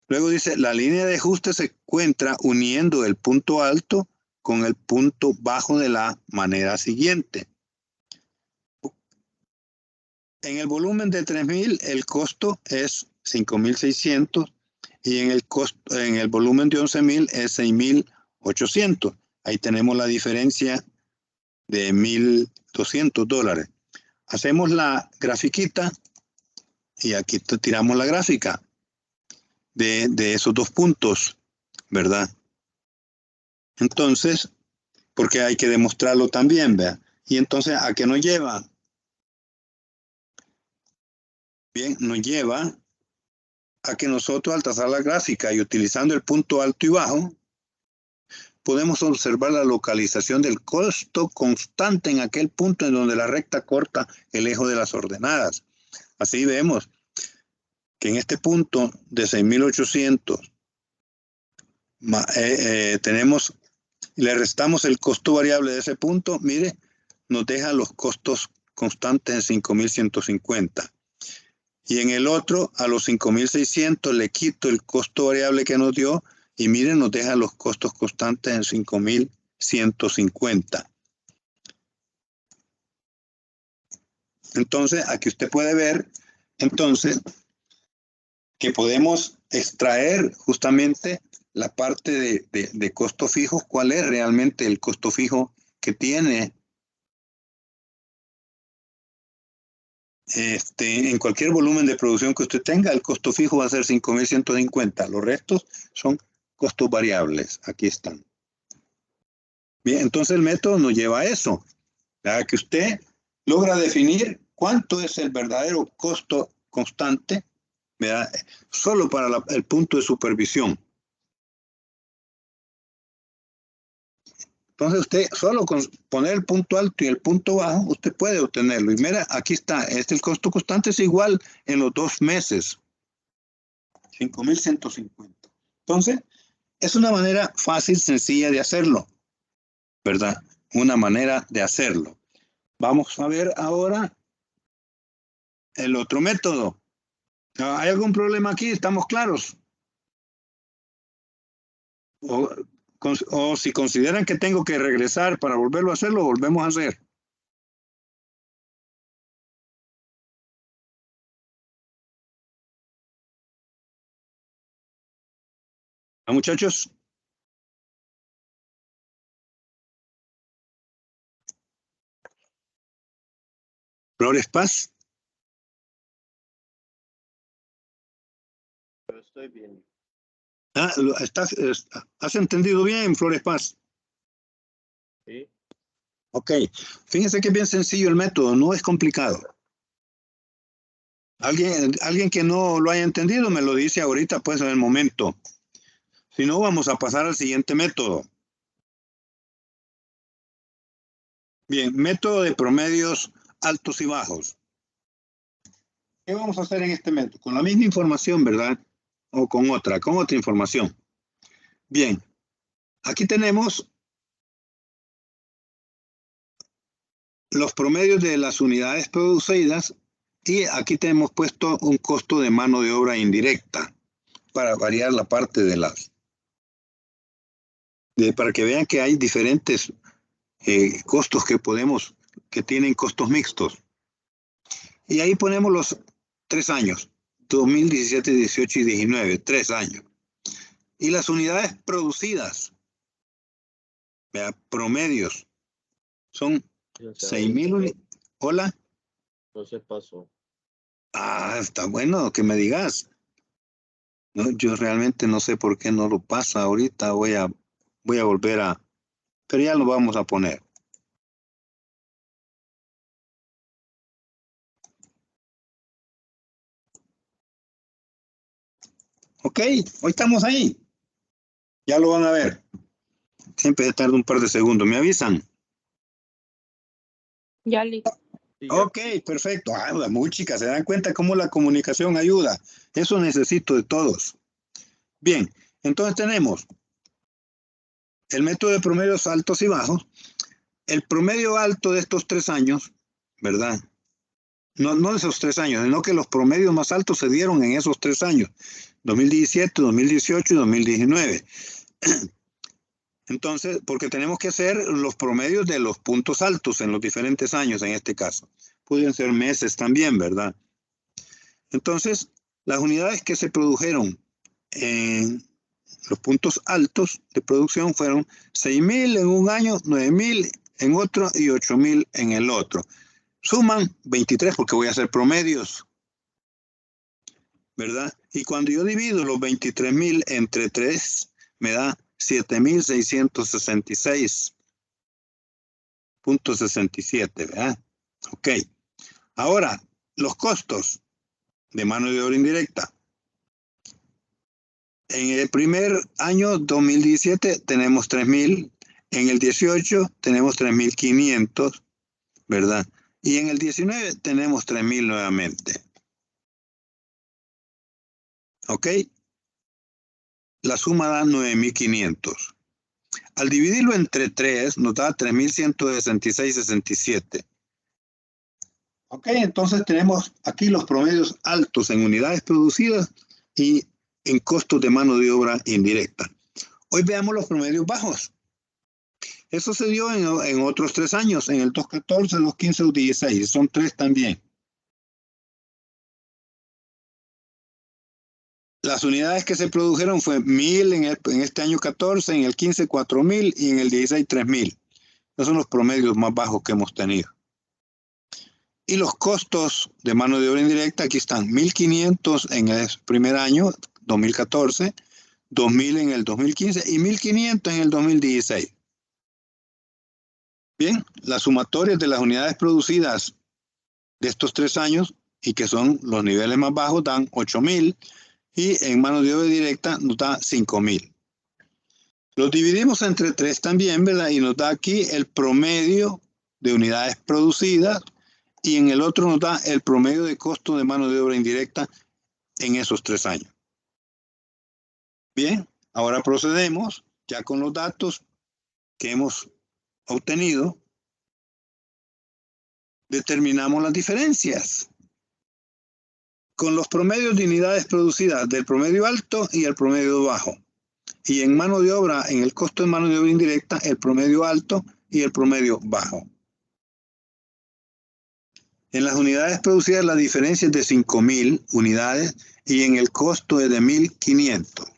Luego dice, la línea de ajuste se encuentra uniendo el punto alto con el punto bajo de la manera siguiente. En el volumen de 3.000 el costo es 5.600 y en el volumen de 11.000 es 6.800. Ahí tenemos la diferencia de $1.200. Hacemos la grafiquita y aquí tiramos la gráfica de esos dos puntos, ¿verdad? Entonces, porque hay que demostrarlo también, ¿verdad? Y entonces, ¿a qué nos lleva? Bien, nos lleva a que nosotros al trazar la gráfica y utilizando el punto alto y bajo, podemos observar la localización del costo constante en aquel punto en donde la recta corta el eje de las ordenadas. Así vemos que en este punto de 6.800 tenemos, le restamos el costo variable de ese punto, mire, nos deja los costos constantes en 5.150. Y en el otro, a los 5.600 le quito el costo variable que nos dio y miren, nos deja los costos constantes en 5.150. Entonces, aquí usted puede ver, entonces, que podemos extraer justamente la parte de costo fijo, cuál es realmente el costo fijo que tiene en cualquier volumen de producción que usted tenga, el costo fijo va a ser 5.150. Los restos son costos variables. Aquí están. Bien, entonces el método nos lleva a eso, a que usted logra definir cuánto es el verdadero costo constante, ¿verdad? Solo para el punto de supervisión. Entonces usted solo con poner el punto alto y el punto bajo, usted puede obtenerlo. Y mira, aquí está, el costo constante es igual en los 2 meses. 5.150. Entonces, es una manera fácil, sencilla de hacerlo, ¿verdad? Una manera de hacerlo. Vamos a ver ahora el otro método. ¿Hay algún problema aquí? ¿Estamos claros? O si consideran que tengo que regresar para volverlo a hacer, lo volvemos a hacer. ¿Ah, muchachos? Flores Paz. Pero estoy bien. Ah, ¿has entendido bien, Flores Paz? Sí. Ok. Fíjense que es bien sencillo el método, no es complicado. Alguien que no lo haya entendido me lo dice ahorita, pues en el momento. Si no, vamos a pasar al siguiente método. Bien, método de promedios altos y bajos. ¿Qué vamos a hacer en este método? Con la misma información, ¿verdad? O con otra información. Bien, aquí tenemos los promedios de las unidades producidas y aquí tenemos puesto un costo de mano de obra indirecta para variar la parte de las... para que vean que hay diferentes costos que tienen costos mixtos. Y ahí ponemos los 3 años, 2017, 18 y 19, 3 años. Y las unidades producidas, promedios, son 6.000 unidades. Hola. No se pasó. Ah, está bueno que me digas. No, yo realmente no sé por qué no lo pasa ahorita. Voy a volver a... Pero ya lo vamos a poner. Ok, hoy estamos ahí. Ya lo van a ver. Siempre se tarda un par de segundos. ¿Me avisan? Ya, Lick. Sí, Ok, perfecto. Muy chicas, se dan cuenta cómo la comunicación ayuda. Eso necesito de todos. Bien, entonces tenemos el método de promedios altos y bajos. El promedio alto de estos 3 años, ¿verdad? no esos 3 años, sino que los promedios más altos se dieron en esos 3 años, 2017, 2018 y 2019. Entonces, porque tenemos que hacer los promedios de los puntos altos en los diferentes años en este caso. Pueden ser meses también, ¿verdad? Entonces, las unidades que se produjeron en los puntos altos de producción fueron 6.000 en un año, 9.000 en otro y 8.000 en el otro. Suman 23 porque voy a hacer promedios, ¿verdad? Y cuando yo divido los 23.000 entre 3, me da 7.666.67, ¿verdad? Ok. Ahora, los costos de mano de obra indirecta. En el primer año, 2017, tenemos 3.000. En el 18 tenemos 3.500, ¿verdad? Y en el 19 tenemos 3.000 nuevamente. ¿Ok? La suma da 9.500. Al dividirlo entre 3 nos da 3.166.67. Ok, entonces tenemos aquí los promedios altos en unidades producidas y en costos de mano de obra indirecta. Hoy veamos los promedios bajos. Eso se dio en otros 3 años, en el 2014, 2015, 2016. Son 3 también. Las unidades que se produjeron fue 1.000 en este año 14, en el 15 4.000 y en el 16 3.000. Esos son los promedios más bajos que hemos tenido. Y los costos de mano de obra indirecta, aquí están 1.500 en el primer año, 2014, 2.000 en el 2015 y 1.500 en el 2016. Bien, las sumatorias de las unidades producidas de estos 3 años y que son los niveles más bajos dan 8.000 y en mano de obra directa nos da 5.000. Los dividimos entre 3 también, ¿verdad? Y nos da aquí el promedio de unidades producidas y en el otro nos da el promedio de costo de mano de obra indirecta en esos 3 años. Bien, ahora procedemos ya con los datos que hemos obtenido. Determinamos las diferencias con los promedios de unidades producidas del promedio alto y el promedio bajo. Y en mano de obra, en el costo de mano de obra indirecta, el promedio alto y el promedio bajo. En las unidades producidas la diferencia es de 5.000 unidades y en el costo es de 1.500.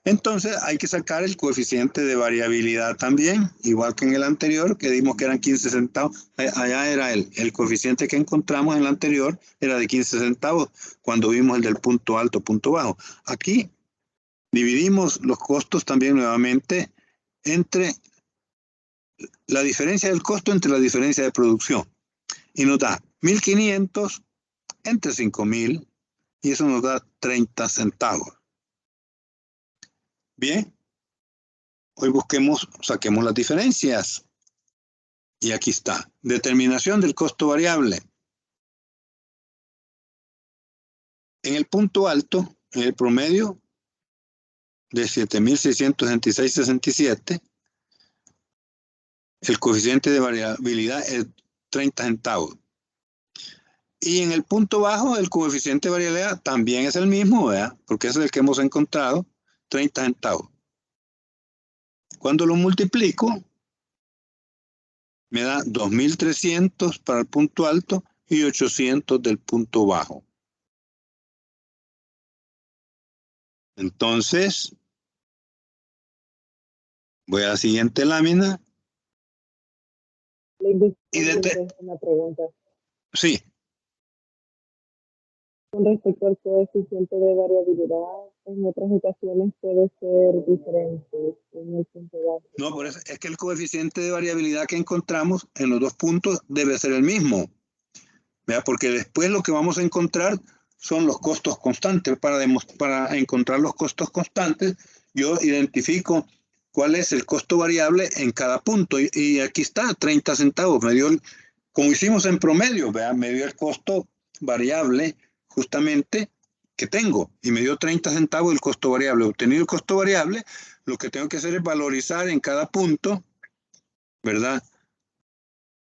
Entonces hay que sacar el coeficiente de variabilidad también, igual que en el anterior, que dimos que eran 15 centavos. Allá era el coeficiente que encontramos en el anterior, era de 15 centavos, cuando vimos el del punto alto, punto bajo. Aquí dividimos los costos también nuevamente entre la diferencia del costo entre la diferencia de producción. Y nos da 1.500 entre 5.000 y eso nos da 30 centavos. Bien, hoy saquemos las diferencias. Y aquí está, determinación del costo variable. En el punto alto, en el promedio de 7.666.67, el coeficiente de variabilidad es 30 centavos. Y en el punto bajo, el coeficiente de variabilidad también es el mismo, ¿verdad? Porque es el que hemos encontrado, 30 centavos. Cuando lo multiplico, me da 2.300 para el punto alto y 800 del punto bajo. Entonces, voy a la siguiente lámina. Y una pregunta. Sí. Con respecto al coeficiente de variabilidad, en otras ocasiones puede ser diferente en el punto bajo. No, por eso es que el coeficiente de variabilidad que encontramos en los 2 puntos debe ser el mismo. ¿Verdad? Porque después lo que vamos a encontrar son los costos constantes. Para encontrar los costos constantes, yo identifico cuál es el costo variable en cada punto. Y aquí está, 30 centavos. Como hicimos en promedio, ¿verdad? Me dio el costo variable justamente que tengo y me dio 30 centavos el costo variable. Obtenido el costo variable, lo que tengo que hacer es valorizar en cada punto, ¿verdad?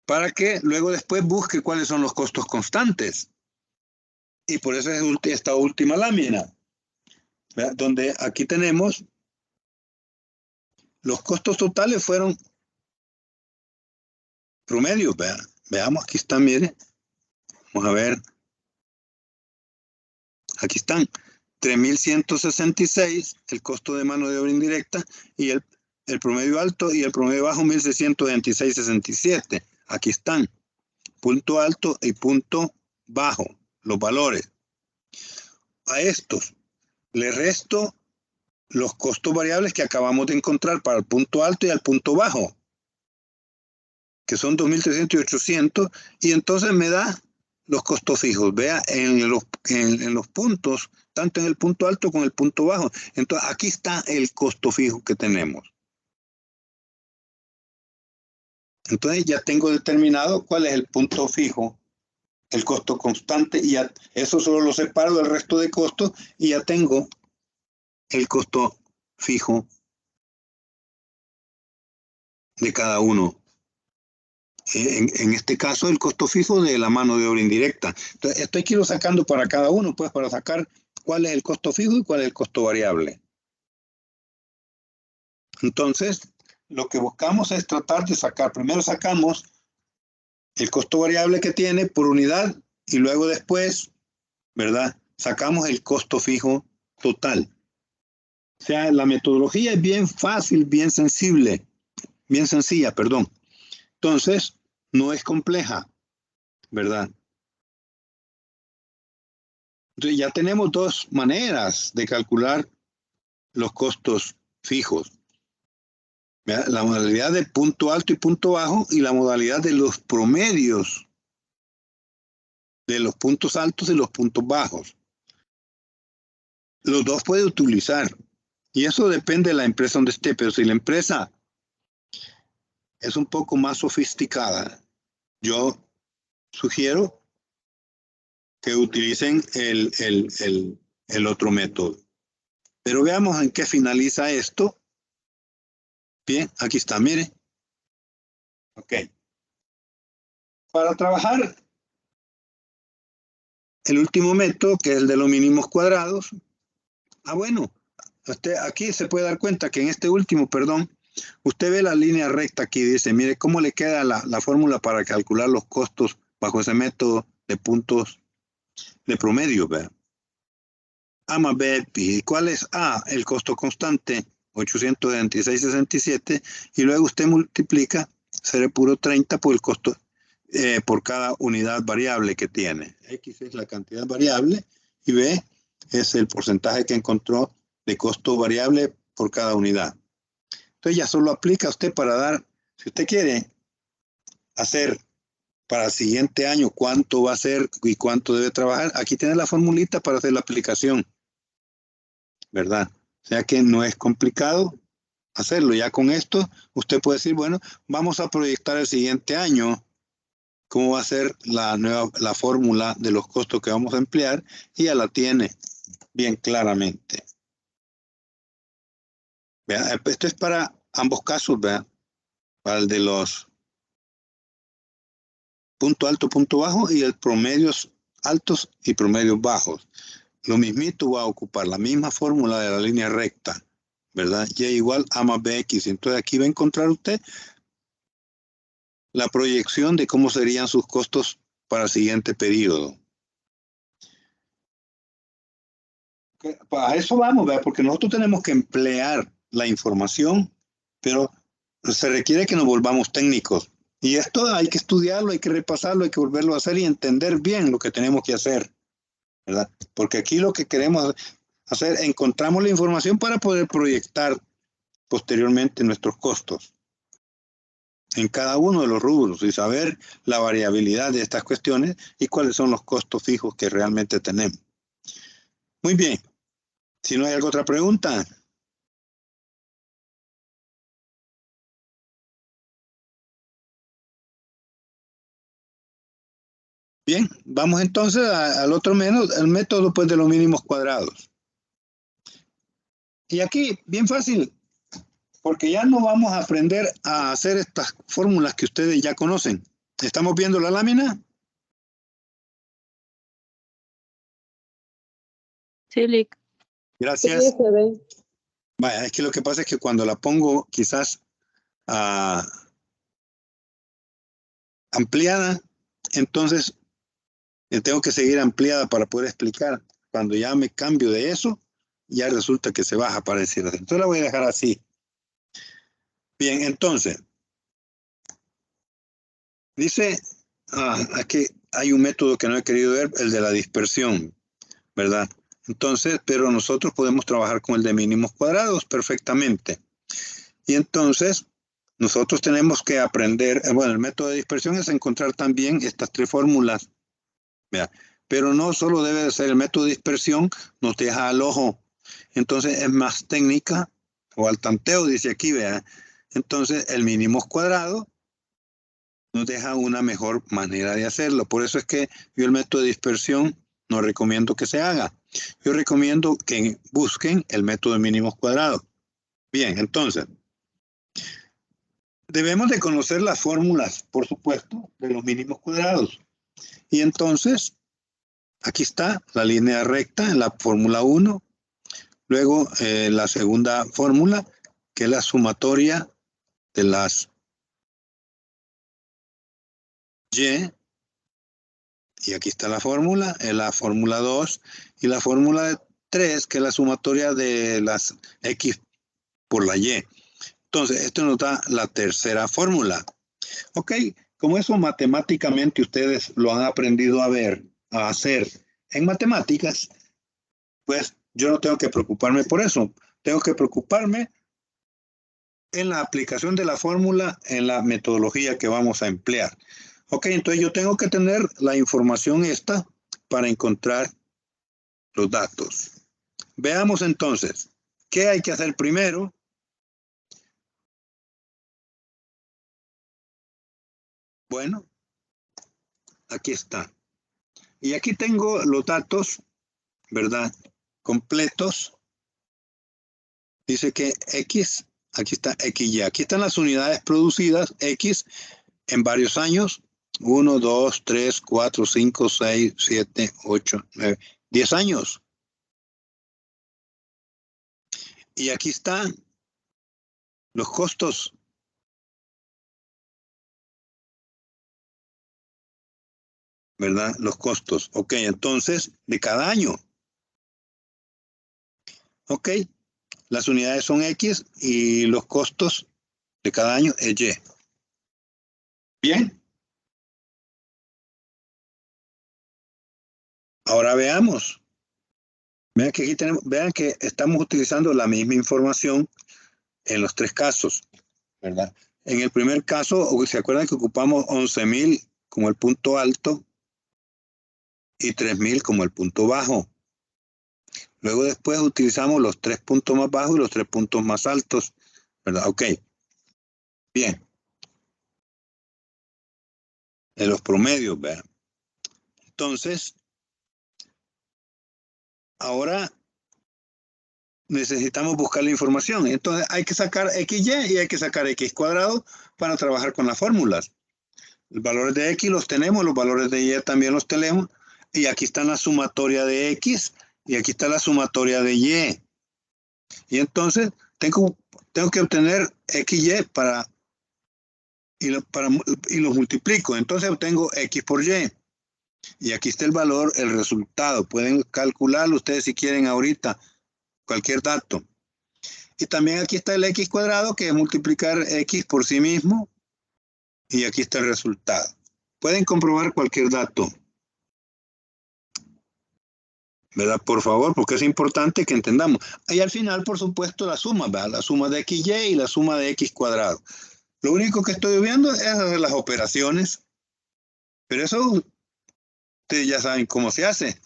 para que luego después busque cuáles son los costos constantes. Y por eso es esta última lámina, ¿verdad? Donde aquí tenemos los costos totales fueron promedios, ¿verdad? Veamos, aquí están, mire. Vamos a ver. Aquí están. 3.166, el costo de mano de obra indirecta, y el promedio alto y el promedio bajo, 1.626.67. Aquí están. Punto alto y punto bajo, los valores. A estos le resto los costos variables que acabamos de encontrar para el punto alto y el punto bajo, que son 2.300 y 800, y entonces me da los costos fijos. Vea, en los puntos, tanto en el punto alto como en el punto bajo. Entonces, aquí está el costo fijo que tenemos. Entonces, ya tengo determinado cuál es el punto fijo, el costo constante, y ya, eso solo lo separo del resto de costos, y ya tengo el costo fijo de cada uno. En este caso, el costo fijo de la mano de obra indirecta. Entonces, esto hay que irlo sacando para cada uno, pues, para sacar cuál es el costo fijo y cuál es el costo variable. Entonces, lo que buscamos es tratar de sacar, primero sacamos el costo variable que tiene por unidad y luego después, ¿verdad? Sacamos el costo fijo total. O sea, la metodología es bien fácil, bien sencilla, perdón. Entonces, no es compleja, ¿verdad? Entonces, ya tenemos dos maneras de calcular los costos fijos. La modalidad de punto alto y punto bajo y la modalidad de los promedios de los puntos altos y los puntos bajos. Los dos puede utilizar. Y eso depende de la empresa donde esté. Pero si la empresa es un poco más sofisticada, yo sugiero que utilicen el otro método. Pero veamos en qué finaliza esto. Bien, aquí está, mire. Ok. Para trabajar el último método, que es el de los mínimos cuadrados. Bueno, usted aquí se puede dar cuenta que en este último, perdón, usted ve la línea recta aquí, dice, mire cómo le queda la fórmula para calcular los costos bajo ese método de puntos de promedio, ¿verdad? A más B, ¿y cuál es A? El costo constante, 826.67, y luego usted multiplica 0.30 por el costo, por cada unidad variable que tiene. X es la cantidad variable y B es el porcentaje que encontró de costo variable por cada unidad. Entonces ya solo aplica usted para dar, si usted quiere hacer para el siguiente año cuánto va a ser y cuánto debe trabajar, aquí tiene la formulita para hacer la aplicación, ¿verdad? O sea que no es complicado hacerlo. Ya con esto usted puede decir, bueno, vamos a proyectar el siguiente año cómo va a ser la fórmula de los costos que vamos a emplear, y ya la tiene bien claramente. ¿Vea? Esto es para ambos casos, ¿vea? Para el de los punto alto, punto bajo, y el promedios altos y promedios bajos. Lo mismito va a ocupar la misma fórmula de la línea recta, ¿verdad? Y igual a más bx. Entonces aquí va a encontrar usted la proyección de cómo serían sus costos para el siguiente periodo. A eso vamos, ¿verdad? Porque nosotros tenemos que emplear la información, pero se requiere que nos volvamos técnicos. Y esto hay que estudiarlo, hay que repasarlo, hay que volverlo a hacer y entender bien lo que tenemos que hacer, ¿verdad? Porque aquí lo que queremos hacer, encontramos la información para poder proyectar posteriormente nuestros costos en cada uno de los rubros y saber la variabilidad de estas cuestiones y cuáles son los costos fijos que realmente tenemos. Muy bien. Si no hay alguna otra pregunta. Bien, vamos entonces al otro método, el método pues, de los mínimos cuadrados. Y aquí, bien fácil, porque ya no vamos a aprender a hacer estas fórmulas que ustedes ya conocen. ¿Estamos viendo la lámina? Sí, Lick. Sí, Gracias. se ve. Vaya, es que lo que pasa es que cuando la pongo quizás ampliada, entonces tengo que seguir ampliada para poder explicar. Cuando ya me cambio de eso, ya resulta que se baja para decir. Entonces la voy a dejar así. Bien, entonces, dice, aquí hay un método que no he querido ver, el de la dispersión, ¿verdad? Entonces, pero nosotros podemos trabajar con el de mínimos cuadrados perfectamente. Y entonces, nosotros tenemos que aprender, bueno, el método de dispersión es encontrar también estas tres fórmulas, ¿verdad? Pero no solo debe de ser el método de dispersión, nos deja al ojo. Entonces es más técnica, o al tanteo, dice aquí, ¿verdad? Entonces el mínimos cuadrado nos deja una mejor manera de hacerlo. Por eso es que yo el método de dispersión no recomiendo que se haga. Yo recomiendo que busquen el método de mínimos cuadrados. Bien, entonces, debemos de conocer las fórmulas, por supuesto, de los mínimos cuadrados. Y entonces, aquí está la línea recta en la fórmula 1. Luego, la segunda fórmula, que es la sumatoria de las y. Y aquí está la fórmula 2. Y la fórmula 3, que es la sumatoria de las x por la y. Entonces, esto nos da la tercera fórmula. Ok, como eso matemáticamente ustedes lo han aprendido a hacer en matemáticas, pues yo no tengo que preocuparme por eso. Tengo que preocuparme en la aplicación de la fórmula en la metodología que vamos a emplear. Ok, entonces yo tengo que tener la información esta para encontrar los datos. Veamos entonces, ¿qué hay que hacer primero? Bueno, aquí está. Y aquí tengo los datos, ¿verdad? Completos. Dice que X, aquí está XY. Aquí están las unidades producidas, X, en varios años. 1, 2, 3, 4, 5, 6, 7, 8, 9, 10 años. Y aquí están los costos. ¿Verdad? Los costos. Ok, entonces, de cada año. Ok, las unidades son X y los costos de cada año es Y. Bien. Ahora veamos. Vean que aquí tenemos, vean que estamos utilizando la misma información en los tres casos, ¿verdad? En el primer caso, ¿se acuerdan que ocupamos 11,000 como el punto alto y 3,000 como el punto bajo? Luego después utilizamos los 3 puntos más bajos y los 3 puntos más altos, ¿verdad? Ok. Bien. En los promedios, vean. Entonces, ahora necesitamos buscar la información. Entonces hay que sacar XY y hay que sacar X cuadrado para trabajar con las fórmulas. Los valores de X los tenemos, los valores de Y también los tenemos. Y aquí está la sumatoria de X y aquí está la sumatoria de Y. Y entonces tengo que obtener XY y los multiplico. Entonces obtengo X por Y. Y aquí está el valor, el resultado. Pueden calcularlo ustedes si quieren ahorita, cualquier dato. Y también aquí está el X cuadrado, que es multiplicar X por sí mismo. Y aquí está el resultado. Pueden comprobar cualquier dato. ¿Verdad? Por favor, porque es importante que entendamos. Y al final, por supuesto, la suma, ¿verdad? La suma de XY y la suma de X cuadrado. Lo único que estoy viendo es hacer las operaciones. Pero eso ustedes ya saben cómo se hace.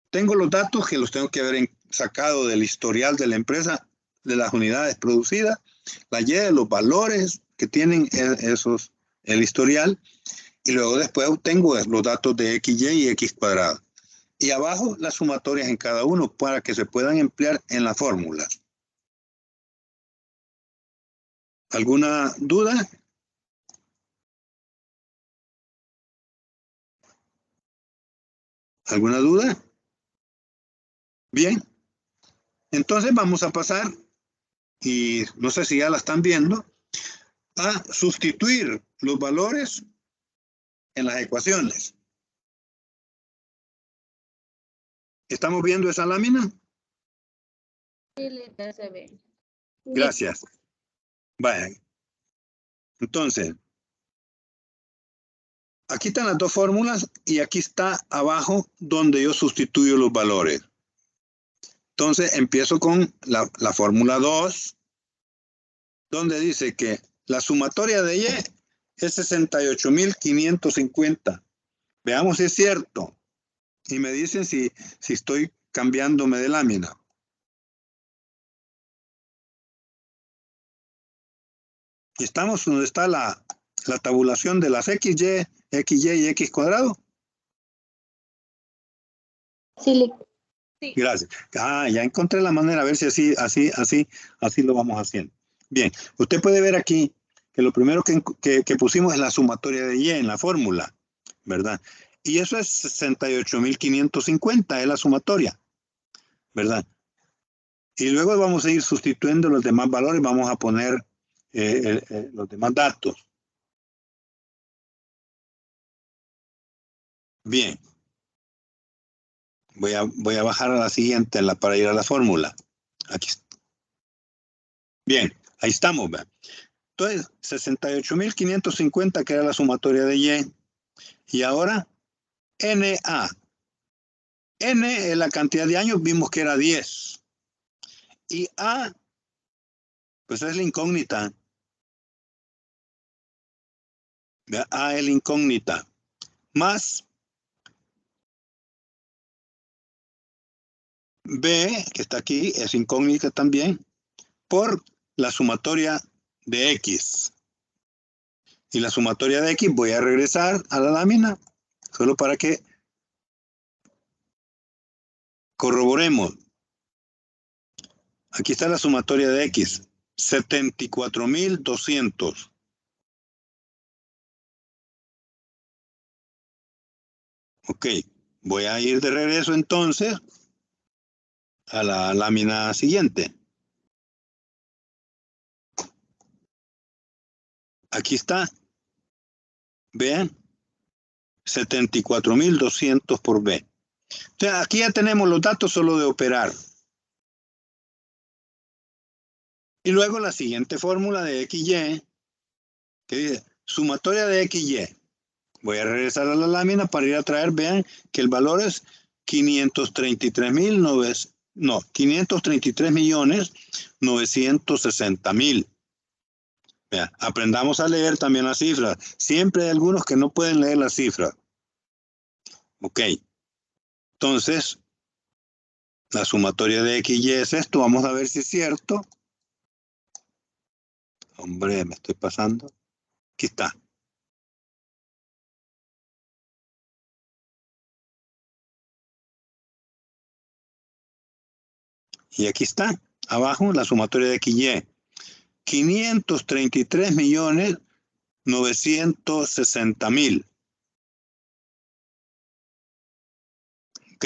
Tengo los datos que los tengo que haber sacado del historial de la empresa, de las unidades producidas, la Y de los valores que tienen el historial, y luego después obtengo los datos de XY y X cuadrado. Y abajo las sumatorias en cada uno para que se puedan emplear en las fórmulas. ¿Alguna duda? ¿Alguna duda? Bien. Entonces vamos a pasar, y no sé si ya la están viendo, a sustituir los valores en las ecuaciones. ¿Estamos viendo esa lámina? Sí, ya se ve. Gracias. Vaya. Entonces, aquí están las dos fórmulas y aquí está abajo donde yo sustituyo los valores. Entonces, empiezo con la fórmula 2, donde dice que la sumatoria de Y es 68.550. Veamos si es cierto. Y me dicen si estoy cambiándome de lámina. Y estamos donde está la tabulación de las XY y X cuadrado. Sí, Gracias. Ya encontré la manera, a ver si así lo vamos haciendo. Bien, usted puede ver aquí que lo primero que pusimos es la sumatoria de Y en la fórmula, ¿verdad? Y eso es 68.550, es la sumatoria, ¿verdad? Y luego vamos a ir sustituyendo los demás valores, vamos a poner los demás datos. Bien. Voy a bajar a la siguiente para ir a la fórmula. Aquí está. Bien, ahí estamos. ¿Ve? Entonces, 68.550 que era la sumatoria de Y. Y ahora, NA. N es la cantidad de años, vimos que era 10. Y A, pues es la incógnita. ¿Ve? A es la incógnita. Más B, que está aquí, es incógnita también, por la sumatoria de X. Y la sumatoria de X, voy a regresar a la lámina, solo para que corroboremos. Aquí está la sumatoria de X, 74.200. Ok, voy a ir de regreso entonces a la lámina siguiente. Aquí está. Vean, 74.200 por B. Entonces, aquí ya tenemos los datos solo de operar. Y luego la siguiente fórmula de XY, que dice sumatoria de XY. Voy a regresar a la lámina para ir a traer, vean que el valor es 533.960.000. Aprendamos a leer también las cifras. Siempre hay algunos que no pueden leer las cifras. Ok. Entonces, la sumatoria de XY es esto. Vamos a ver si es cierto. Hombre, me estoy pasando. Aquí está. Y aquí está. Abajo, la sumatoria de XY. 533.960.000. Ok.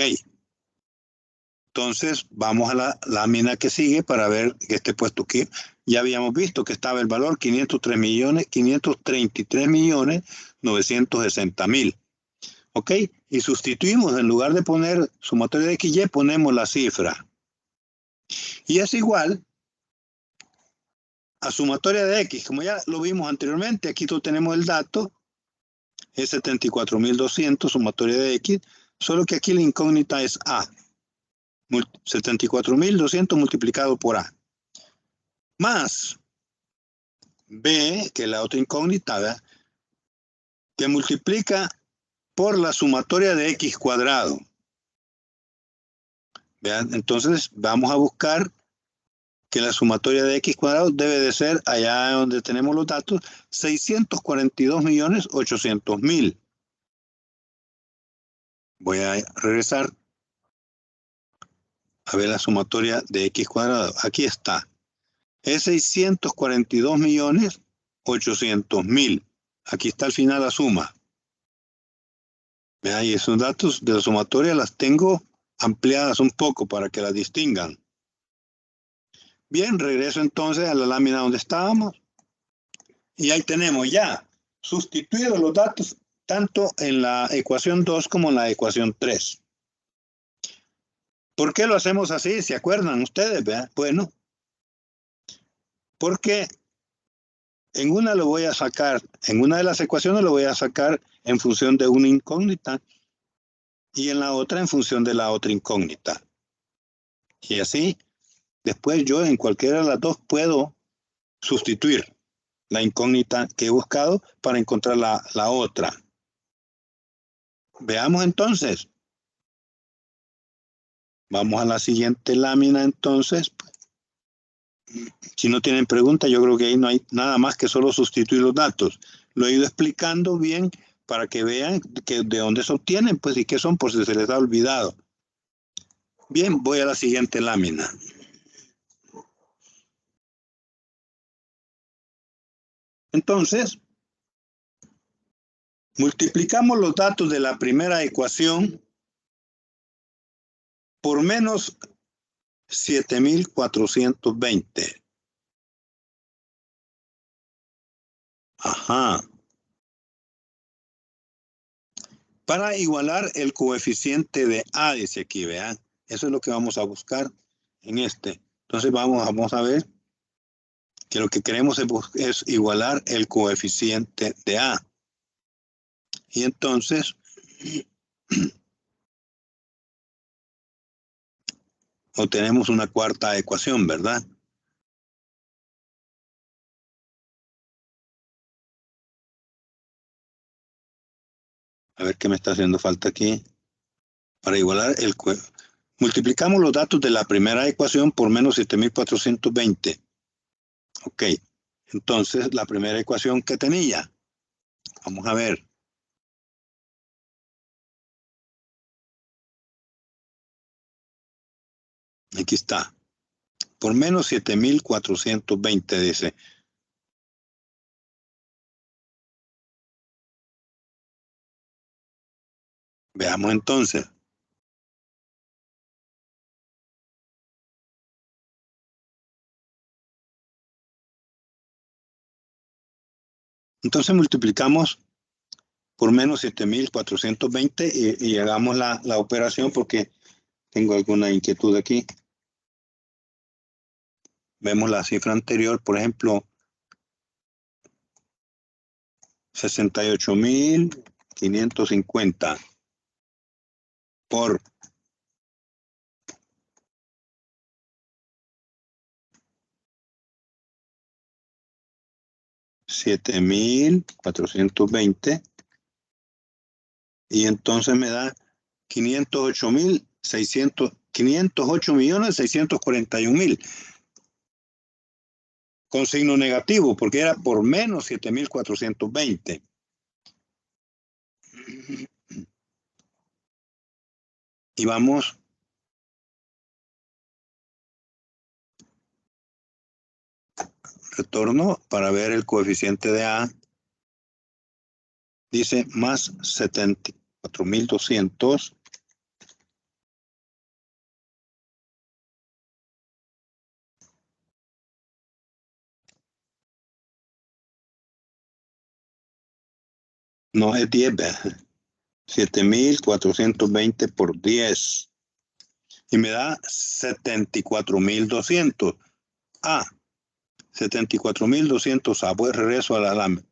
Entonces, vamos a la lámina que sigue para ver que esté puesto aquí. Ya habíamos visto que estaba el valor 533.960.000. Ok. Y sustituimos, en lugar de poner sumatoria de XY, ponemos la cifra. Y es igual a sumatoria de X. Como ya lo vimos anteriormente, aquí tenemos el dato. Es 74.200, sumatoria de X. Solo que aquí la incógnita es A. 74.200 multiplicado por A. Más B, que es la otra incógnita, ¿verdad? Que multiplica por la sumatoria de X cuadrado. ¿Vean? Entonces vamos a buscar que la sumatoria de X cuadrado debe de ser, allá donde tenemos los datos, 642.800.000. Voy a regresar a ver la sumatoria de X cuadrado. Aquí está. Es 642.800.000. Aquí está al final la suma. Vea, y esos datos de la sumatoria las tengo ampliadas un poco para que las distingan. Bien, regreso entonces a la lámina donde estábamos. Y ahí tenemos ya sustituido los datos tanto en la ecuación 2 como en la ecuación 3. ¿Por qué lo hacemos así? ¿Se acuerdan ustedes? ¿Verdad? Bueno, porque en una lo voy a sacar, en una de las ecuaciones lo voy a sacar en función de una incógnita y en la otra en función de la otra incógnita. Y así, después yo en cualquiera de las dos puedo sustituir la incógnita que he buscado para encontrar la otra. Veamos entonces. Vamos a la siguiente lámina entonces. Si no tienen preguntas, yo creo que ahí no hay nada más que solo sustituir los datos. Lo he ido explicando bien para que vean que de dónde se obtienen, pues, y qué son, por si se les ha olvidado. Bien, voy a la siguiente lámina. Entonces, multiplicamos los datos de la primera ecuación por menos 7,420. Ajá. Para igualar el coeficiente de A, dice aquí, vean. Eso es lo que vamos a buscar en este. Entonces vamos a ver que lo que queremos es igualar el coeficiente de A. Y entonces obtenemos una cuarta ecuación, ¿verdad? A ver qué me está haciendo falta aquí. Para igualar el coeficiente. Multiplicamos los datos de la primera ecuación por menos 7,420. Ok. Entonces, la primera ecuación que tenía. Vamos a ver. Aquí está. Por menos 7,420, dice. Veamos entonces. Entonces multiplicamos por menos 7,420 y hagamos la operación porque tengo alguna inquietud aquí. Vemos la cifra anterior, por ejemplo, 68,550 por 7,420 y entonces me da 508,641,000 con signo negativo porque era por menos 7,420. Y vamos retorno para ver el coeficiente de A. Dice más 74,200. No es 10, 7,420 por 10. Y me da 74,200. Ah, 74,200. Ah, pues regreso a la lámina.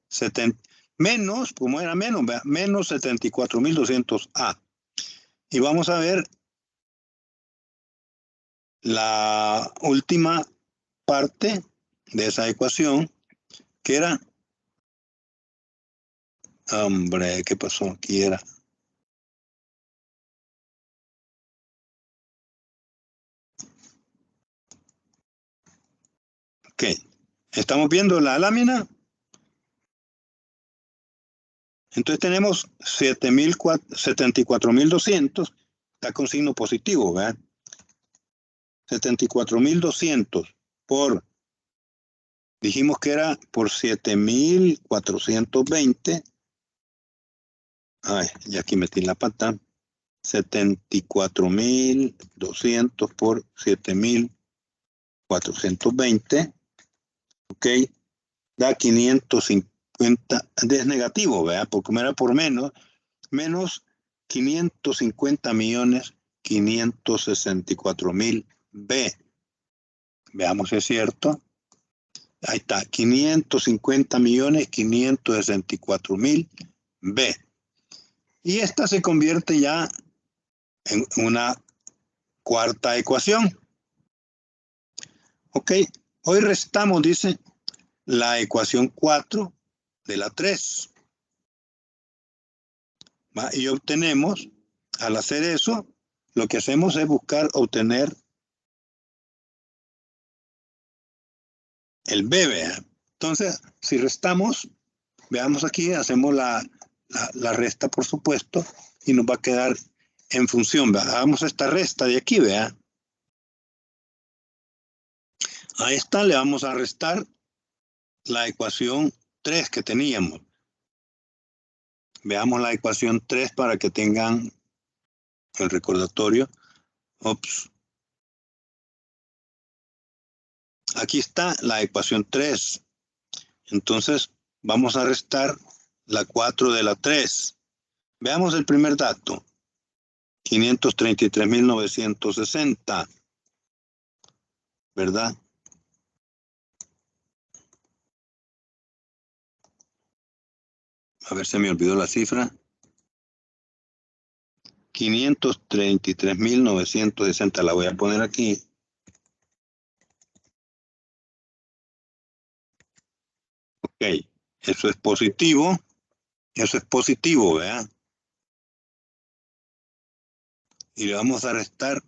Menos, como era menos, menos 74,200 A. Y vamos a ver la última parte de esa ecuación, que era, hombre, ¿qué pasó? Aquí era. Ok, estamos viendo la lámina. Entonces tenemos 74,200, está con signo positivo, ¿verdad? 74,200 por, dijimos que era por 7,420, Ay, y aquí metí la pata. 74.200 por 7.420. Ok. Da 550. Es negativo, ¿verdad? Porque me era por menos. Menos 550.564.000 B. Veamos si es cierto. Ahí está. 550.564.000 B. Y esta se convierte ya en una cuarta ecuación. Ok, hoy restamos, dice, la ecuación 4 de la 3. ¿Va? Y obtenemos, al hacer eso, lo que hacemos es buscar obtener el B, ¿vea? Entonces, si restamos, veamos aquí, hacemos la resta, por supuesto, y nos va a quedar en función. ¿Vea? Hagamos esta resta de aquí, vea. A esta le vamos a restar la ecuación 3 que teníamos. Veamos la ecuación 3 para que tengan el recordatorio. Ops. Aquí está la ecuación 3. Entonces, vamos a restar la 4 de la 3. Veamos el primer dato. 533.960. ¿Verdad? A ver, se me olvidó la cifra. 533.960. La voy a poner aquí. Ok. Eso es positivo. Eso es positivo, ¿verdad? Y le vamos a restar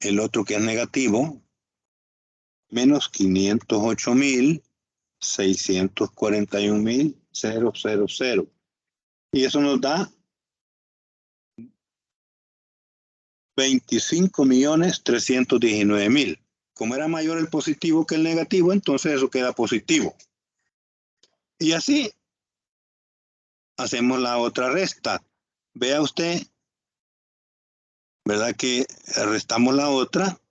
el otro que es negativo. Menos 508.641.000. Y eso nos da 25.319.000. Como era mayor el positivo que el negativo, entonces eso queda positivo. Y así hacemos la otra resta. Vea usted, ¿verdad? Que restamos la otra.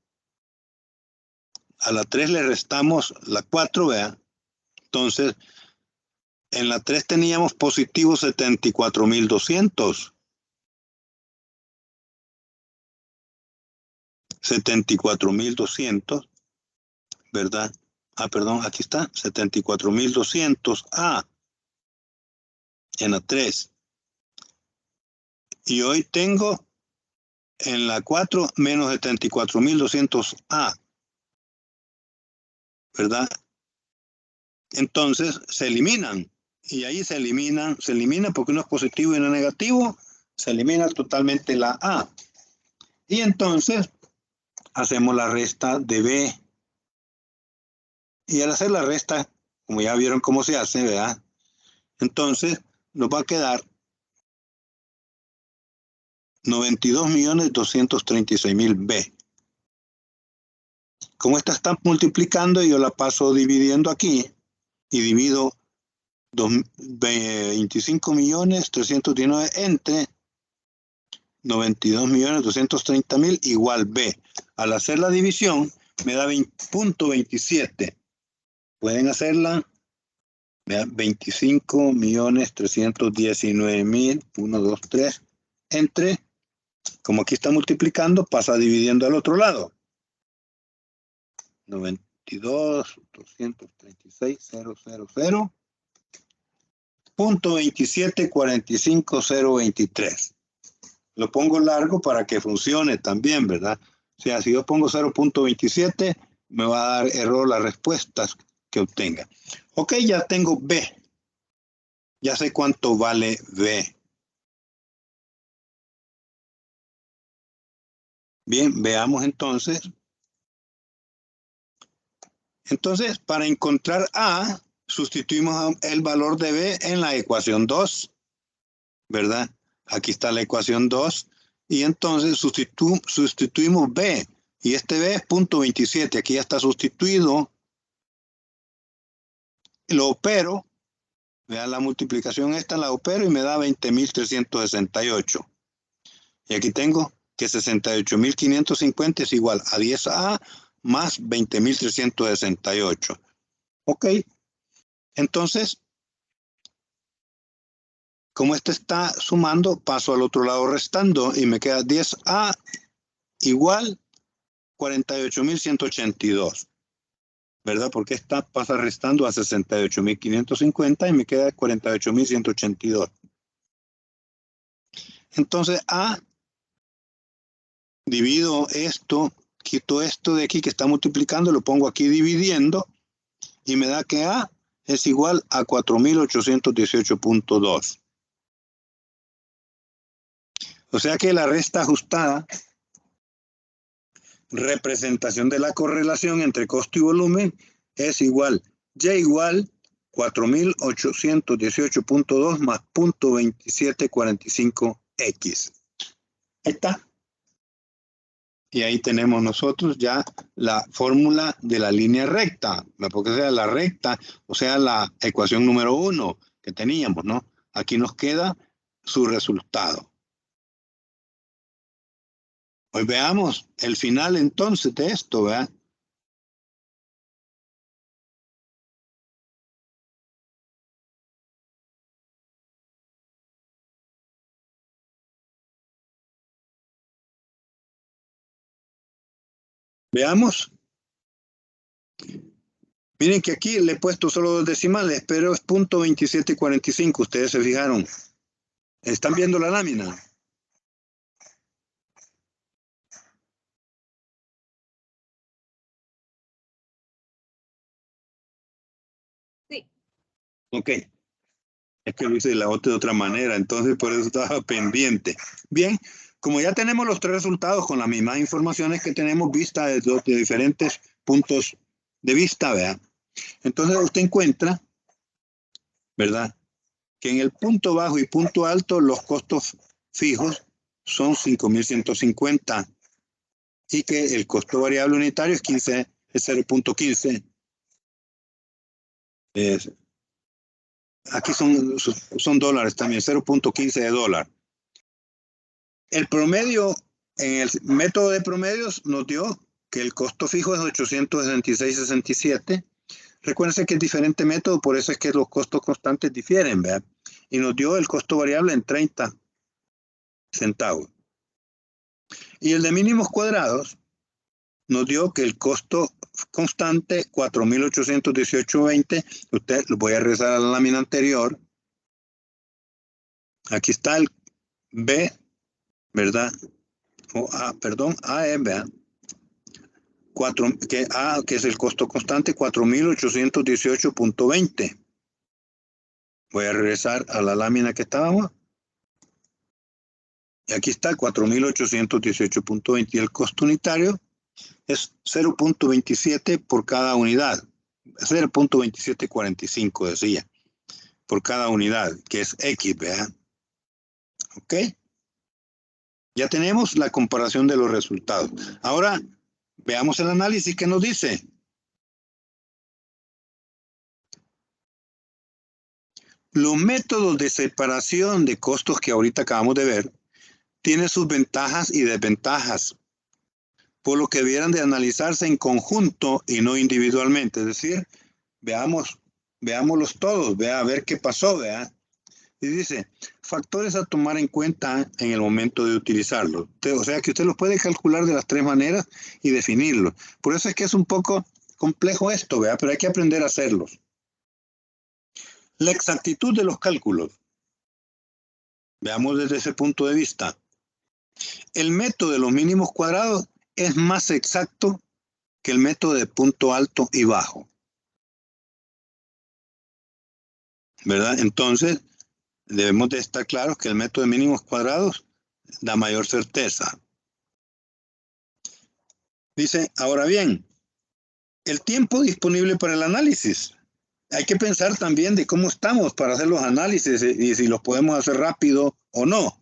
A la 3 le restamos la 4, vea. Entonces, en la 3 teníamos positivo 74.200. 74.200, ¿verdad? Ah, perdón, aquí está, 74.200 A en la 3. Y hoy tengo en la 4 menos 74.200 A, ¿verdad? Entonces se eliminan. Y ahí se elimina porque uno es positivo y uno es negativo, se elimina totalmente la A. Y entonces hacemos la resta de B. Y al hacer la resta, como ya vieron cómo se hace, ¿verdad? Entonces nos va a quedar 92.236.000 B. Como esta está multiplicando, yo la paso dividiendo aquí y divido 25.319 entre 92.230.000 igual B. Al hacer la división me da 0.27. Pueden hacerla. 25.319.000, 1, 2, 3, entre, como aquí está multiplicando, pasa dividiendo al otro lado. 92.236.000. .2745023. Lo pongo largo para que funcione también, ¿verdad? O sea, si yo pongo 0.27, me va a dar error las respuestas que obtenga. Ok, ya tengo B. Ya sé cuánto vale B. Bien, veamos entonces. Entonces, para encontrar A, sustituimos el valor de B en la ecuación 2, ¿verdad? Aquí está la ecuación 2. Y entonces sustituimos B. Y este B es 0.27. Aquí ya está sustituido. Lo opero, Vean la multiplicación esta, la opero y me da 20.368. Y aquí tengo que 68.550 es igual a 10A más 20.368. Ok. Entonces, como este está sumando, paso al otro lado restando y me queda 10A igual 48.182. ¿Verdad? Porque esta pasa restando a 68.550 y me queda 48.182. Entonces, A, divido esto, quito esto de aquí que está multiplicando, lo pongo aquí dividiendo y me da que A es igual a 4.818.2. O sea que la resta ajustada, representación de la correlación entre costo y volumen, es igual, Y igual 4.818.2 más 0.2745x. Ahí está. Y ahí tenemos nosotros ya la fórmula de la línea recta, porque sea la recta, o sea la ecuación número 1 que teníamos, ¿no? Aquí nos queda su resultado. Pues veamos el final entonces de esto, ¿verdad? Veamos. Miren que aquí le he puesto solo 2 decimales, pero es 0.2745. Ustedes se fijaron. ¿Están viendo la lámina? Sí. Ok. Es que lo hice de otra manera, entonces por eso estaba pendiente. Bien, como ya tenemos los 3 resultados con las mismas informaciones que tenemos vistas de diferentes puntos de vista, ¿verdad? Entonces usted encuentra, ¿verdad? Que en el punto bajo y punto alto los costos fijos son 5.150 y que el costo variable unitario es 0.15. Aquí son dólares también, 0.15 de dólar. El promedio en el método de promedios nos dio que el costo fijo es 866.67. Recuérdense que es diferente método, por eso es que los costos constantes difieren, ¿verdad? Y nos dio el costo variable en 30 centavos. Y el de mínimos cuadrados nos dio que el costo constante 4.818.20. Usted lo voy a regresar a la lámina anterior. Aquí está el B, ¿verdad? O A, perdón, A es, ¿verdad? Que es el costo constante, 4.818.20. Voy a regresar a la lámina que estábamos. Y aquí está 4.818.20. Y el costo unitario es 0.27 por cada unidad. 0.2745 decía. Por cada unidad, que es X, ¿verdad? ¿Ok? Ya tenemos la comparación de los resultados. Ahora, veamos el análisis que nos dice. Los métodos de separación de costos que ahorita acabamos de ver tienen sus ventajas y desventajas, por lo que debieran de analizarse en conjunto y no individualmente. Es decir, veámoslos todos, a ver qué pasó, ¿verdad? Y dice, factores a tomar en cuenta en el momento de utilizarlo. O sea que usted los puede calcular de las 3 maneras y definirlos. Por eso es que es un poco complejo esto, ¿verdad? Pero hay que aprender a hacerlos. La exactitud de los cálculos. Veamos desde ese punto de vista. El método de los mínimos cuadrados es más exacto que el método de punto alto y bajo. ¿Verdad? Entonces, debemos de estar claros que el método de mínimos cuadrados da mayor certeza. Dice, ahora bien, el tiempo disponible para el análisis. Hay que pensar también de cómo estamos para hacer los análisis y si los podemos hacer rápido o no.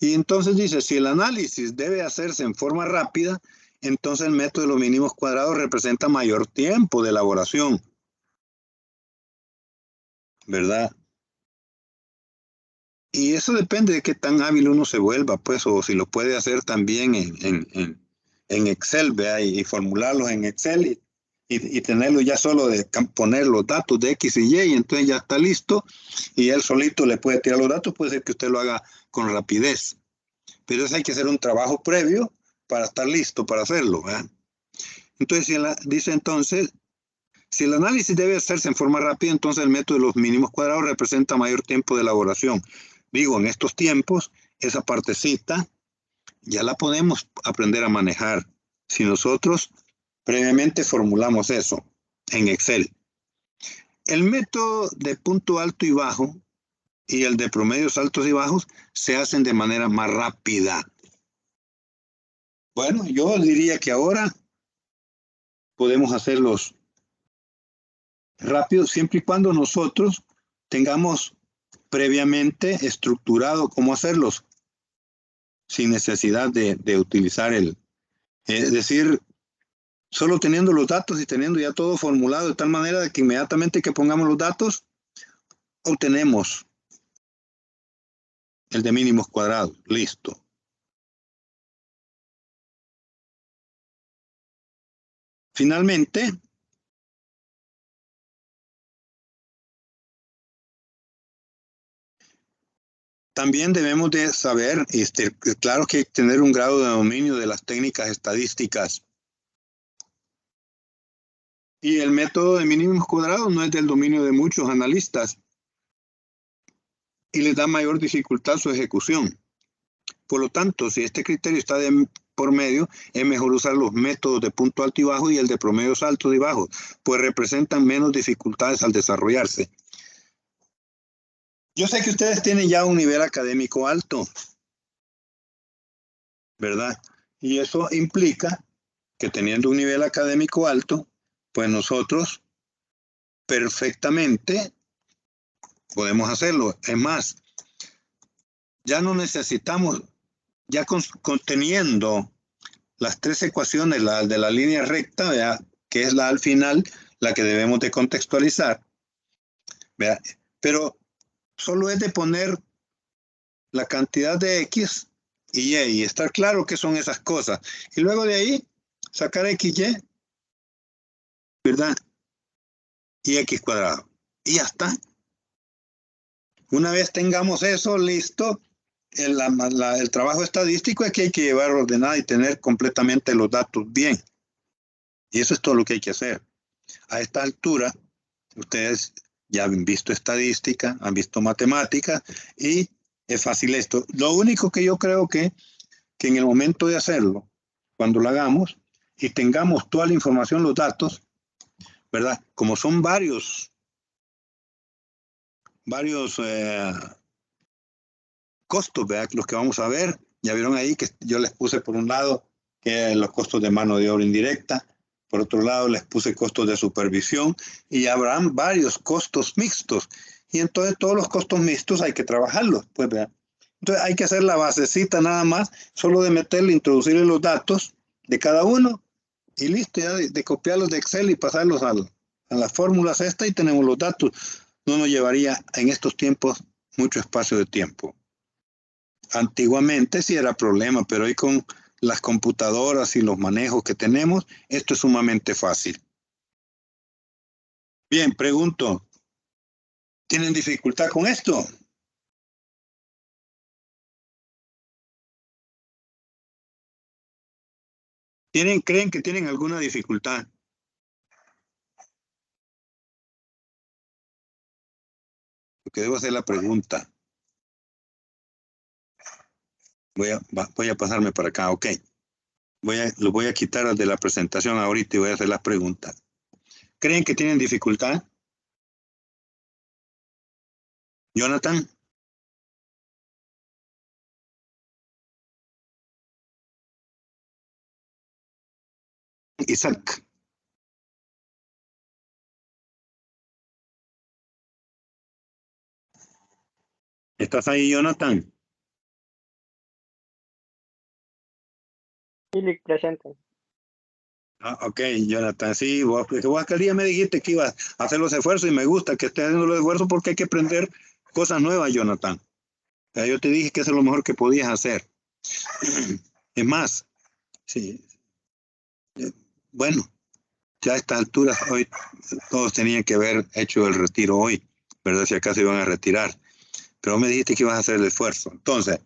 Y entonces dice, si el análisis debe hacerse en forma rápida, entonces el método de los mínimos cuadrados representa mayor tiempo de elaboración. ¿verdad? Y eso depende de qué tan hábil uno se vuelva, pues, o si lo puede hacer también en Excel, ¿vea? Y formularlos en Excel y tenerlo ya solo de poner los datos de X y Y entonces ya está listo y él solito le puede tirar los datos, puede ser que usted lo haga con rapidez. Pero eso hay que hacer un trabajo previo para estar listo para hacerlo, ¿verdad? Entonces, dice entonces, si el análisis debe hacerse en forma rápida, entonces el método de los mínimos cuadrados representa mayor tiempo de elaboración. Digo, en estos tiempos, esa partecita ya la podemos aprender a manejar si nosotros previamente formulamos eso en Excel. El método de punto alto y bajo y el de promedios altos y bajos se hacen de manera más rápida. Bueno, yo diría que ahora podemos hacerlos rápidos siempre y cuando nosotros tengamos previamente estructurado cómo hacerlos sin necesidad de utilizar es decir, solo teniendo los datos y teniendo ya todo formulado de tal manera de que inmediatamente que pongamos los datos, obtenemos el de mínimos cuadrados. Listo. Finalmente, también debemos de saber, claro que hay que tener un grado de dominio de las técnicas estadísticas. Y el método de mínimos cuadrados no es del dominio de muchos analistas y les da mayor dificultad su ejecución. Por lo tanto, si este criterio está por medio, es mejor usar los métodos de punto alto y bajo y el de promedios altos y bajos, pues representan menos dificultades al desarrollarse. Yo sé que ustedes tienen ya un nivel académico alto, ¿verdad? Y eso implica que teniendo un nivel académico alto, pues nosotros perfectamente podemos hacerlo. Es más, ya no necesitamos, ya conteniendo las tres ecuaciones, la de la línea recta, ¿verdad? Que es la al final, la que debemos de contextualizar, ¿verdad? Pero solo es de poner la cantidad de X y Y y estar claro qué son esas cosas. Y luego de ahí, sacar XY, ¿verdad? Y X cuadrado. Y ya está. Una vez tengamos eso listo, el trabajo estadístico es que hay que llevar ordenado y tener completamente los datos bien. Y eso es todo lo que hay que hacer. A esta altura, ustedes ya han visto estadística, han visto matemática y es fácil esto. Lo único que yo creo que en el momento de hacerlo, cuando lo hagamos y tengamos toda la información, los datos, ¿verdad? Como son varios costos, ¿verdad? Los que vamos a ver, ya vieron ahí que yo les puse por un lado que los costos de mano de obra indirecta, por otro lado les puse costos de supervisión y habrán varios costos mixtos. Y entonces todos los costos mixtos hay que trabajarlos, pues, ¿verdad? Entonces hay que hacer la basecita nada más, solo de meterle, introducirle los datos de cada uno y listo, ya de copiarlos de Excel y pasarlos a las fórmulas esta y tenemos los datos. No nos llevaría en estos tiempos mucho espacio de tiempo. Antiguamente sí era problema, pero hoy con las computadoras y los manejos que tenemos, esto es sumamente fácil. Bien, pregunto, ¿tienen dificultad con esto? ¿Creen que tienen alguna dificultad? Porque debo hacer la pregunta. Voy a pasarme para acá, ok. Lo voy a quitar de la presentación ahorita y voy a hacer las preguntas. ¿Creen que tienen dificultad? Jonathan. Isaac. ¿Estás ahí, Jonathan? Philip presente. Ok, Jonathan, sí, porque vos aquel día me dijiste que ibas a hacer los esfuerzos y me gusta que estés haciendo los esfuerzos porque hay que aprender cosas nuevas, Jonathan. Ya, yo te dije que eso es lo mejor que podías hacer. Es más, sí, bueno, ya a estas alturas hoy todos tenían que haber hecho el retiro hoy, ¿verdad? Si acaso iban a retirar. Pero me dijiste que ibas a hacer el esfuerzo. Entonces,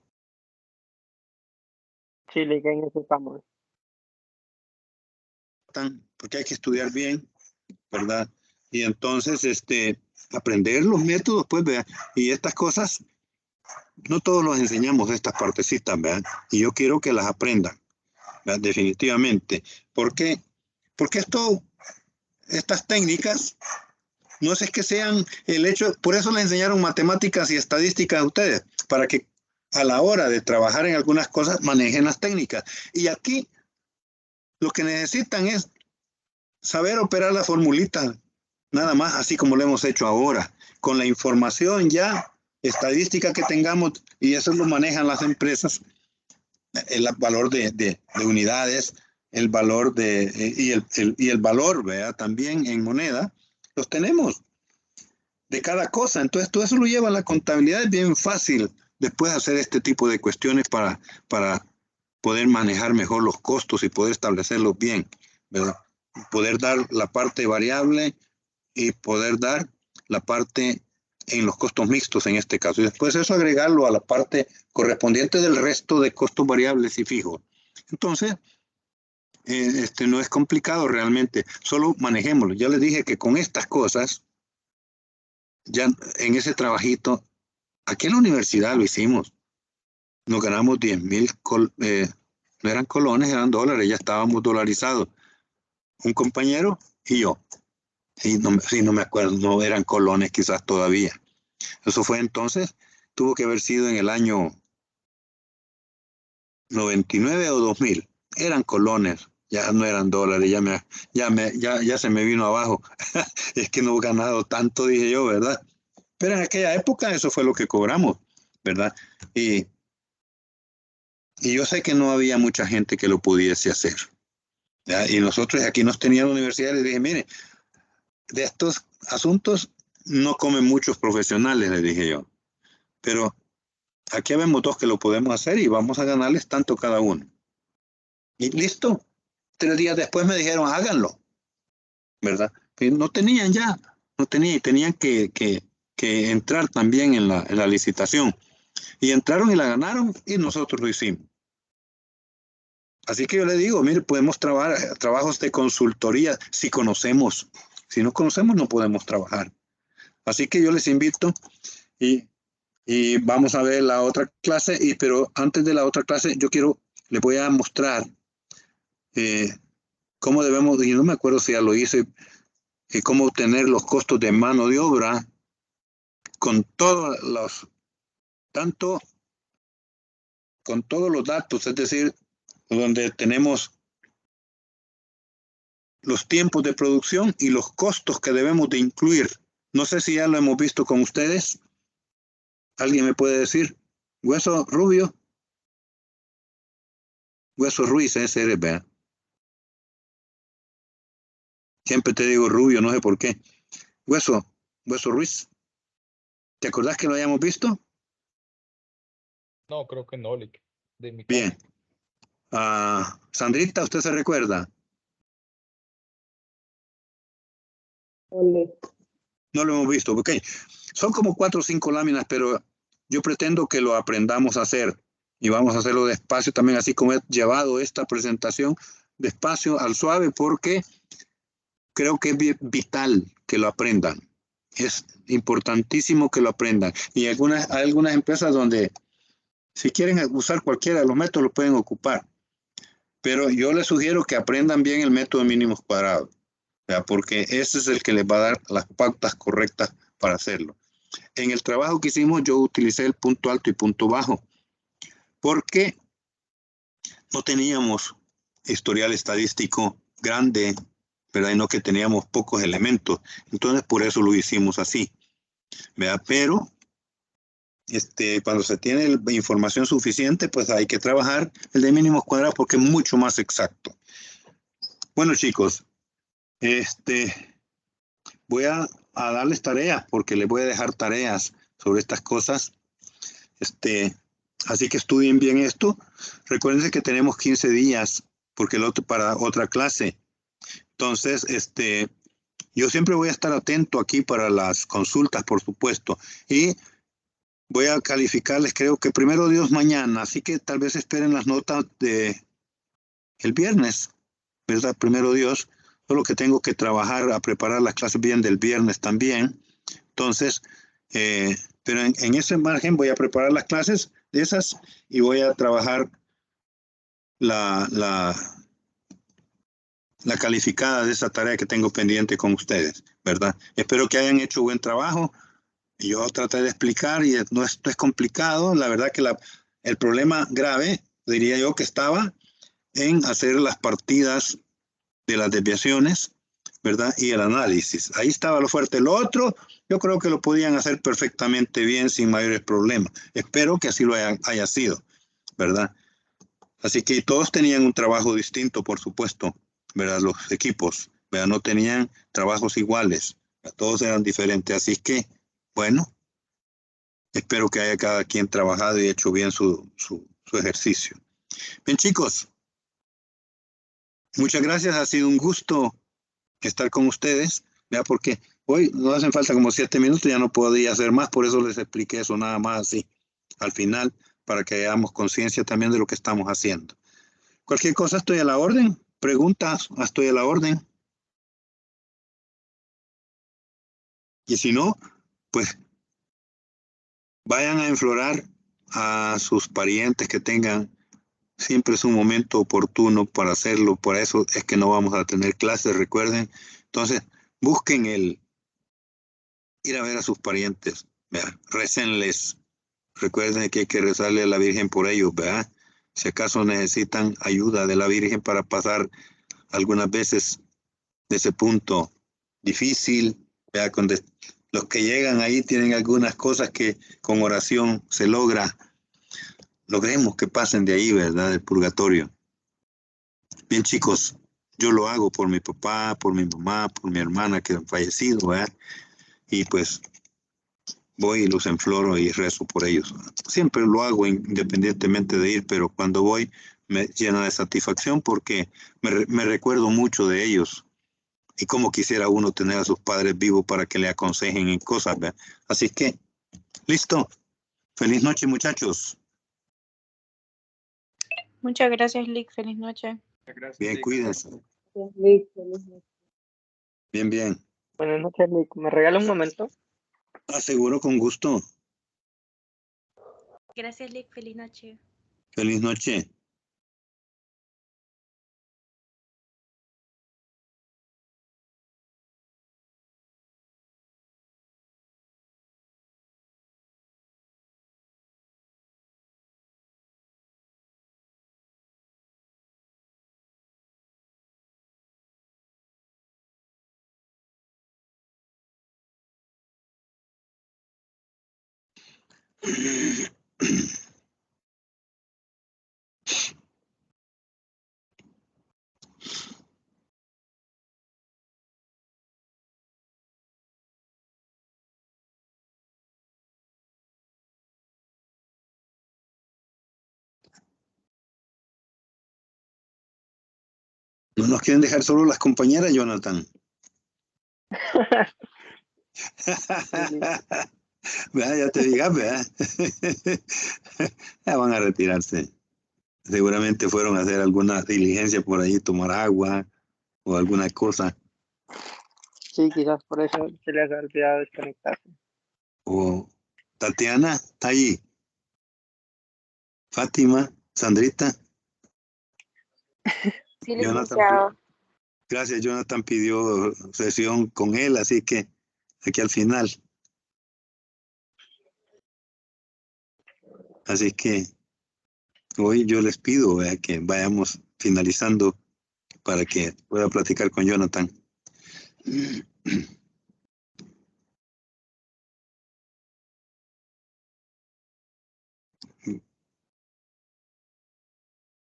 Chile, que necesitamos. porque hay que estudiar bien, ¿verdad? Y entonces, aprender los métodos, pues, ¿verdad? Y estas cosas, no todos los enseñamos estas partecitas, ¿verdad? Y yo quiero que las aprendan, ¿verdad? Definitivamente. ¿Por qué? Porque estas técnicas, no es que sean el hecho, por eso les enseñaron matemáticas y estadísticas a ustedes, para que a la hora de trabajar en algunas cosas manejen las técnicas. Y aquí lo que necesitan es saber operar la formulita, nada más, así como lo hemos hecho ahora, con la información ya estadística que tengamos, y eso lo manejan las empresas, el valor de unidades, el valor y el valor, ¿verdad? También en moneda, los tenemos de cada cosa. Entonces, todo eso lo lleva a la contabilidad. Es bien fácil después hacer este tipo de cuestiones para poder manejar mejor los costos y poder establecerlos bien, ¿verdad? Poder dar la parte variable y poder dar la parte en los costos mixtos en este caso. Y después eso agregarlo a la parte correspondiente del resto de costos variables y fijos. Entonces, no es complicado realmente, solo manejémoslo. Ya les dije que con estas cosas, ya en ese trabajito, aquí en la universidad lo hicimos. Nos ganamos 10,000, no eran colones, eran dólares, ya estábamos dolarizados. Un compañero y yo. Sí, no me acuerdo, no eran colones quizás todavía. Eso fue entonces, tuvo que haber sido en el año 99 o 2000. Eran colones, ya no eran dólares, ya se me vino abajo. Es que no he ganado tanto, dije yo, ¿verdad? Pero en aquella época eso fue lo que cobramos, ¿verdad? Y yo sé que no había mucha gente que lo pudiese hacer, ¿ya? Y nosotros aquí nos tenían la universidad y les dije, mire, de estos asuntos no comen muchos profesionales, les dije yo. Pero aquí vemos dos que lo podemos hacer y vamos a ganarles tanto cada uno. Y listo. 3 días después me dijeron, háganlo, ¿verdad? Y no tenían ya, no tenían, tenían que entrar también en la licitación. Y entraron y la ganaron y nosotros lo hicimos. Así que yo le digo, mire, podemos trabajar trabajos de consultoría si conocemos. Si no conocemos, no podemos trabajar. Así que yo les invito y vamos a ver la otra clase, pero antes de la otra clase les voy a mostrar cómo debemos, y no me acuerdo si ya lo hice, cómo obtener los costos de mano de obra con todos los datos, es decir, donde tenemos los tiempos de producción y los costos que debemos de incluir. No sé si ya lo hemos visto con ustedes. ¿Alguien me puede decir? Hueso Rubio. Hueso Ruiz, ese eres, ¿verdad? Siempre te digo Rubio, no sé por qué. Hueso Ruiz. ¿Te acordás que lo hayamos visto? No, creo que no, Lick. De mi Bien. Sandrita, ¿usted se recuerda? Ole. No lo hemos visto. Ok. Son como 4 o 5 láminas, pero yo pretendo que lo aprendamos a hacer. Y vamos a hacerlo despacio también, así como he llevado esta presentación despacio al suave, porque creo que es vital que lo aprendan. Es importantísimo que lo aprendan. Y hay algunas empresas donde si quieren usar cualquiera de los métodos, lo pueden ocupar. Pero yo les sugiero que aprendan bien el método de mínimos cuadrados, ¿verdad? Porque ese es el que les va a dar las pautas correctas para hacerlo. En el trabajo que hicimos, yo utilicé el punto alto y punto bajo, porque no teníamos historial estadístico grande, ¿verdad? Y no que teníamos pocos elementos. Entonces, por eso lo hicimos así, ¿verdad? Pero cuando se tiene información suficiente, pues hay que trabajar el de mínimos cuadrados porque es mucho más exacto. Bueno, chicos, voy a darles tareas porque les voy a dejar tareas sobre estas cosas. Así que estudien bien esto. Recuerden que tenemos 15 días porque el otro para otra clase. Entonces, yo siempre voy a estar atento aquí para las consultas, por supuesto. Y voy a calificarles, creo que primero Dios mañana. Así que tal vez esperen las notas de el viernes, ¿verdad? Primero Dios. Solo que tengo que trabajar a preparar las clases bien del viernes también. Entonces, pero en ese margen voy a preparar las clases de esas y voy a trabajar la calificada de esa tarea que tengo pendiente con ustedes, ¿verdad? Espero que hayan hecho buen trabajo. Yo traté de explicar y no es complicado. La verdad que el problema grave, diría yo, que estaba en hacer las partidas de las desviaciones, ¿verdad? Y el análisis. Ahí estaba lo fuerte. Lo otro, yo creo que lo podían hacer perfectamente bien sin mayores problemas. Espero que así lo haya sido, ¿verdad? Así que todos tenían un trabajo distinto, por supuesto, ¿verdad? Los equipos, ¿verdad? No tenían trabajos iguales, ¿verdad? Todos eran diferentes. Así que, bueno, espero que haya cada quien trabajado y hecho bien su ejercicio. Bien, chicos, muchas gracias. Ha sido un gusto estar con ustedes, ¿verdad? Porque hoy nos hacen falta como 7 minutos, ya no podía hacer más, por eso les expliqué eso nada más así al final, para que hayamos conciencia también de lo que estamos haciendo. Cualquier cosa estoy a la orden, preguntas, estoy a la orden. Y si no, pues vayan a enflorar a sus parientes que tengan. Siempre es un momento oportuno para hacerlo, por eso es que no vamos a tener clases, recuerden. Entonces, busquen ir a ver a sus parientes, ¿verdad? Récenles. Recuerden que hay que rezarle a la Virgen por ellos, ¿verdad? Si acaso necesitan ayuda de la Virgen para pasar algunas veces de ese punto difícil, ¿verdad? Cuando los que llegan ahí tienen algunas cosas que con oración se logremos que pasen de ahí, ¿verdad? Del purgatorio. Bien, chicos, yo lo hago por mi papá, por mi mamá, por mi hermana que han fallecido, ¿verdad? Y pues voy y los enfloro y rezo por ellos. Siempre lo hago independientemente de ir, pero cuando voy me llena de satisfacción porque me recuerdo mucho de ellos y como quisiera uno tener a sus padres vivos para que le aconsejen en cosas, ¿verdad? Así que, listo. Feliz noche, muchachos. Muchas gracias, Lick. Feliz noche. Gracias, Bien, Lick. cuídense. Lick, feliz noche. Bien, bien. Buenas noches, Lick. ¿Me regala un momento? Aseguro con gusto. Gracias, Lick. Feliz noche. Feliz noche. ¿No nos quieren dejar solo las compañeras, Jonathan? ¿Verdad? Ya te digas, ¿verdad? Ya van a retirarse. Seguramente fueron a hacer alguna diligencia por ahí, tomar agua o alguna cosa. Sí, quizás por eso se les ha olvidado desconectarse. O Tatiana, está ahí. Fátima, Sandrita. Sí, Jonathan, licenciado. gracias, Jonathan pidió sesión con él, así que aquí al final. Así que hoy yo les pido que vayamos finalizando para que pueda platicar con Jonathan.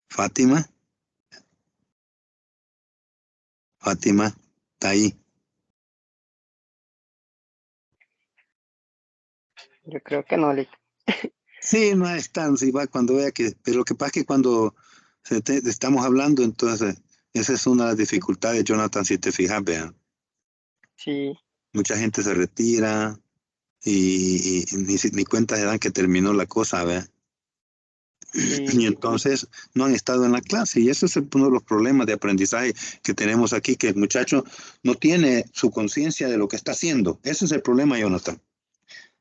Fátima. Fátima, está ahí. Yo creo que no, Lick. Sí, no es tan, si va cuando vea que, pero lo que pasa es que cuando estamos hablando, entonces, esa es una de las dificultades, Jonathan, si te fijas, vean. Sí, Mucha gente se retira y ni cuenta se dan que terminó la cosa, ¿verdad? sí. Y entonces no han estado en la clase. Y ese es uno de los problemas de aprendizaje que tenemos aquí, que el muchacho no tiene su conciencia de lo que está haciendo. Ese es el problema, Jonathan.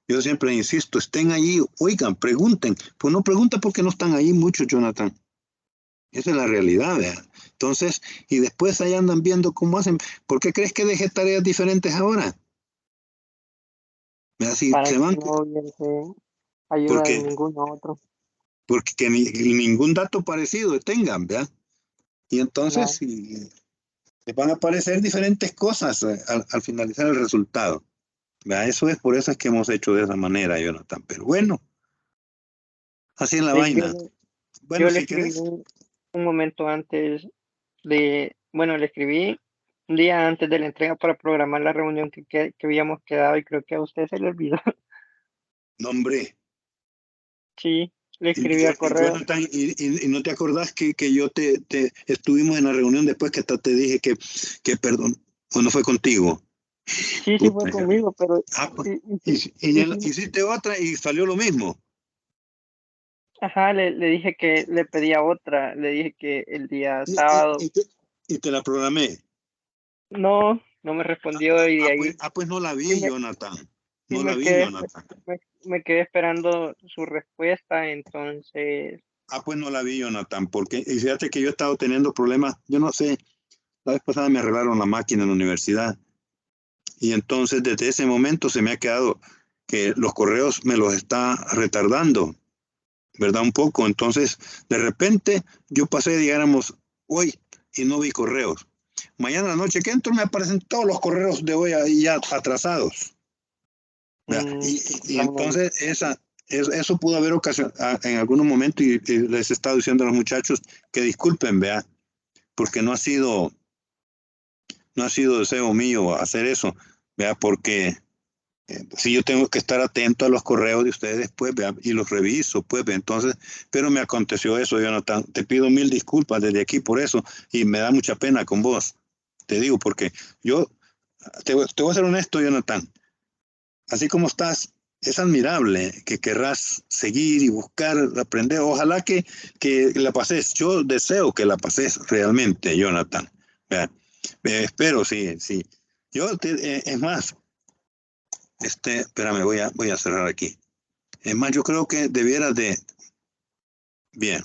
Yo siempre insisto, estén allí, oigan, pregunten. Pues no pregunta porque no están ahí muchos, Jonathan. Esa es la realidad, ¿verdad? Entonces, y después ahí andan viendo cómo hacen. ¿Por qué crees que dejé tareas diferentes ahora? ¿Verdad? Si Para se que van, no hubiese ayuda de porque, ninguno otro. porque que ningún dato parecido tengan, ¿verdad? Y entonces, Nada. si les van a aparecer diferentes cosas al finalizar el resultado. ¿Verdad? Eso es por eso es que hemos hecho de esa manera, Jonathan. Pero bueno, así es la Lick, vaina. yo Bueno, le si escribí querés, un momento antes bueno, le escribí un día antes de la entrega para programar la reunión que habíamos quedado y creo que a usted se le olvidó. nombre. Sí, le escribí al correo. Jonathan, y no te acordás que yo te estuvimos en la reunión después que te dije que perdón, o no fue contigo. Sí, sí fue Puta, ya. conmigo, pero Pues, y hiciste otra y salió lo mismo. ajá, le dije que le pedía otra, le dije que el día Y, y, sábado y te, y te la programé. no me respondió y de ahí Pues no la sí vi, Jonathan. sí No la vi, Jonathan. me quedé esperando su respuesta, entonces Pues no la vi, Jonathan, porque y fíjate que yo he estado teniendo problemas, yo no sé, la vez pasada me arreglaron la máquina en la universidad y entonces desde ese momento se me ha quedado que los correos me los está retardando, ¿verdad? Un poco, entonces de repente yo pasé, digamos, hoy y no vi correos. Mañana a la noche que entro me aparecen todos los correos de hoy ahí ya atrasados. ¿Verdad? qué Y extraño. entonces eso pudo haber ocasionado en algún momento y les he estado diciendo a los muchachos que disculpen, vea, porque no ha sido deseo mío hacer eso, vea, porque si yo tengo que estar atento a los correos de ustedes, pues, vea, y los reviso, pues, vea, entonces, pero me aconteció eso, Jonathan, te pido mil disculpas desde aquí por eso y me da mucha pena con vos, te digo, porque yo te voy a ser honesto, Jonathan, así como estás, es admirable que querrás seguir y buscar, aprender. Ojalá que la pases. Yo deseo que la pases realmente, Jonathan. Vea, espero, sí, sí. Es más, espérame, voy a cerrar aquí. Es más, yo creo que debieras de, bien,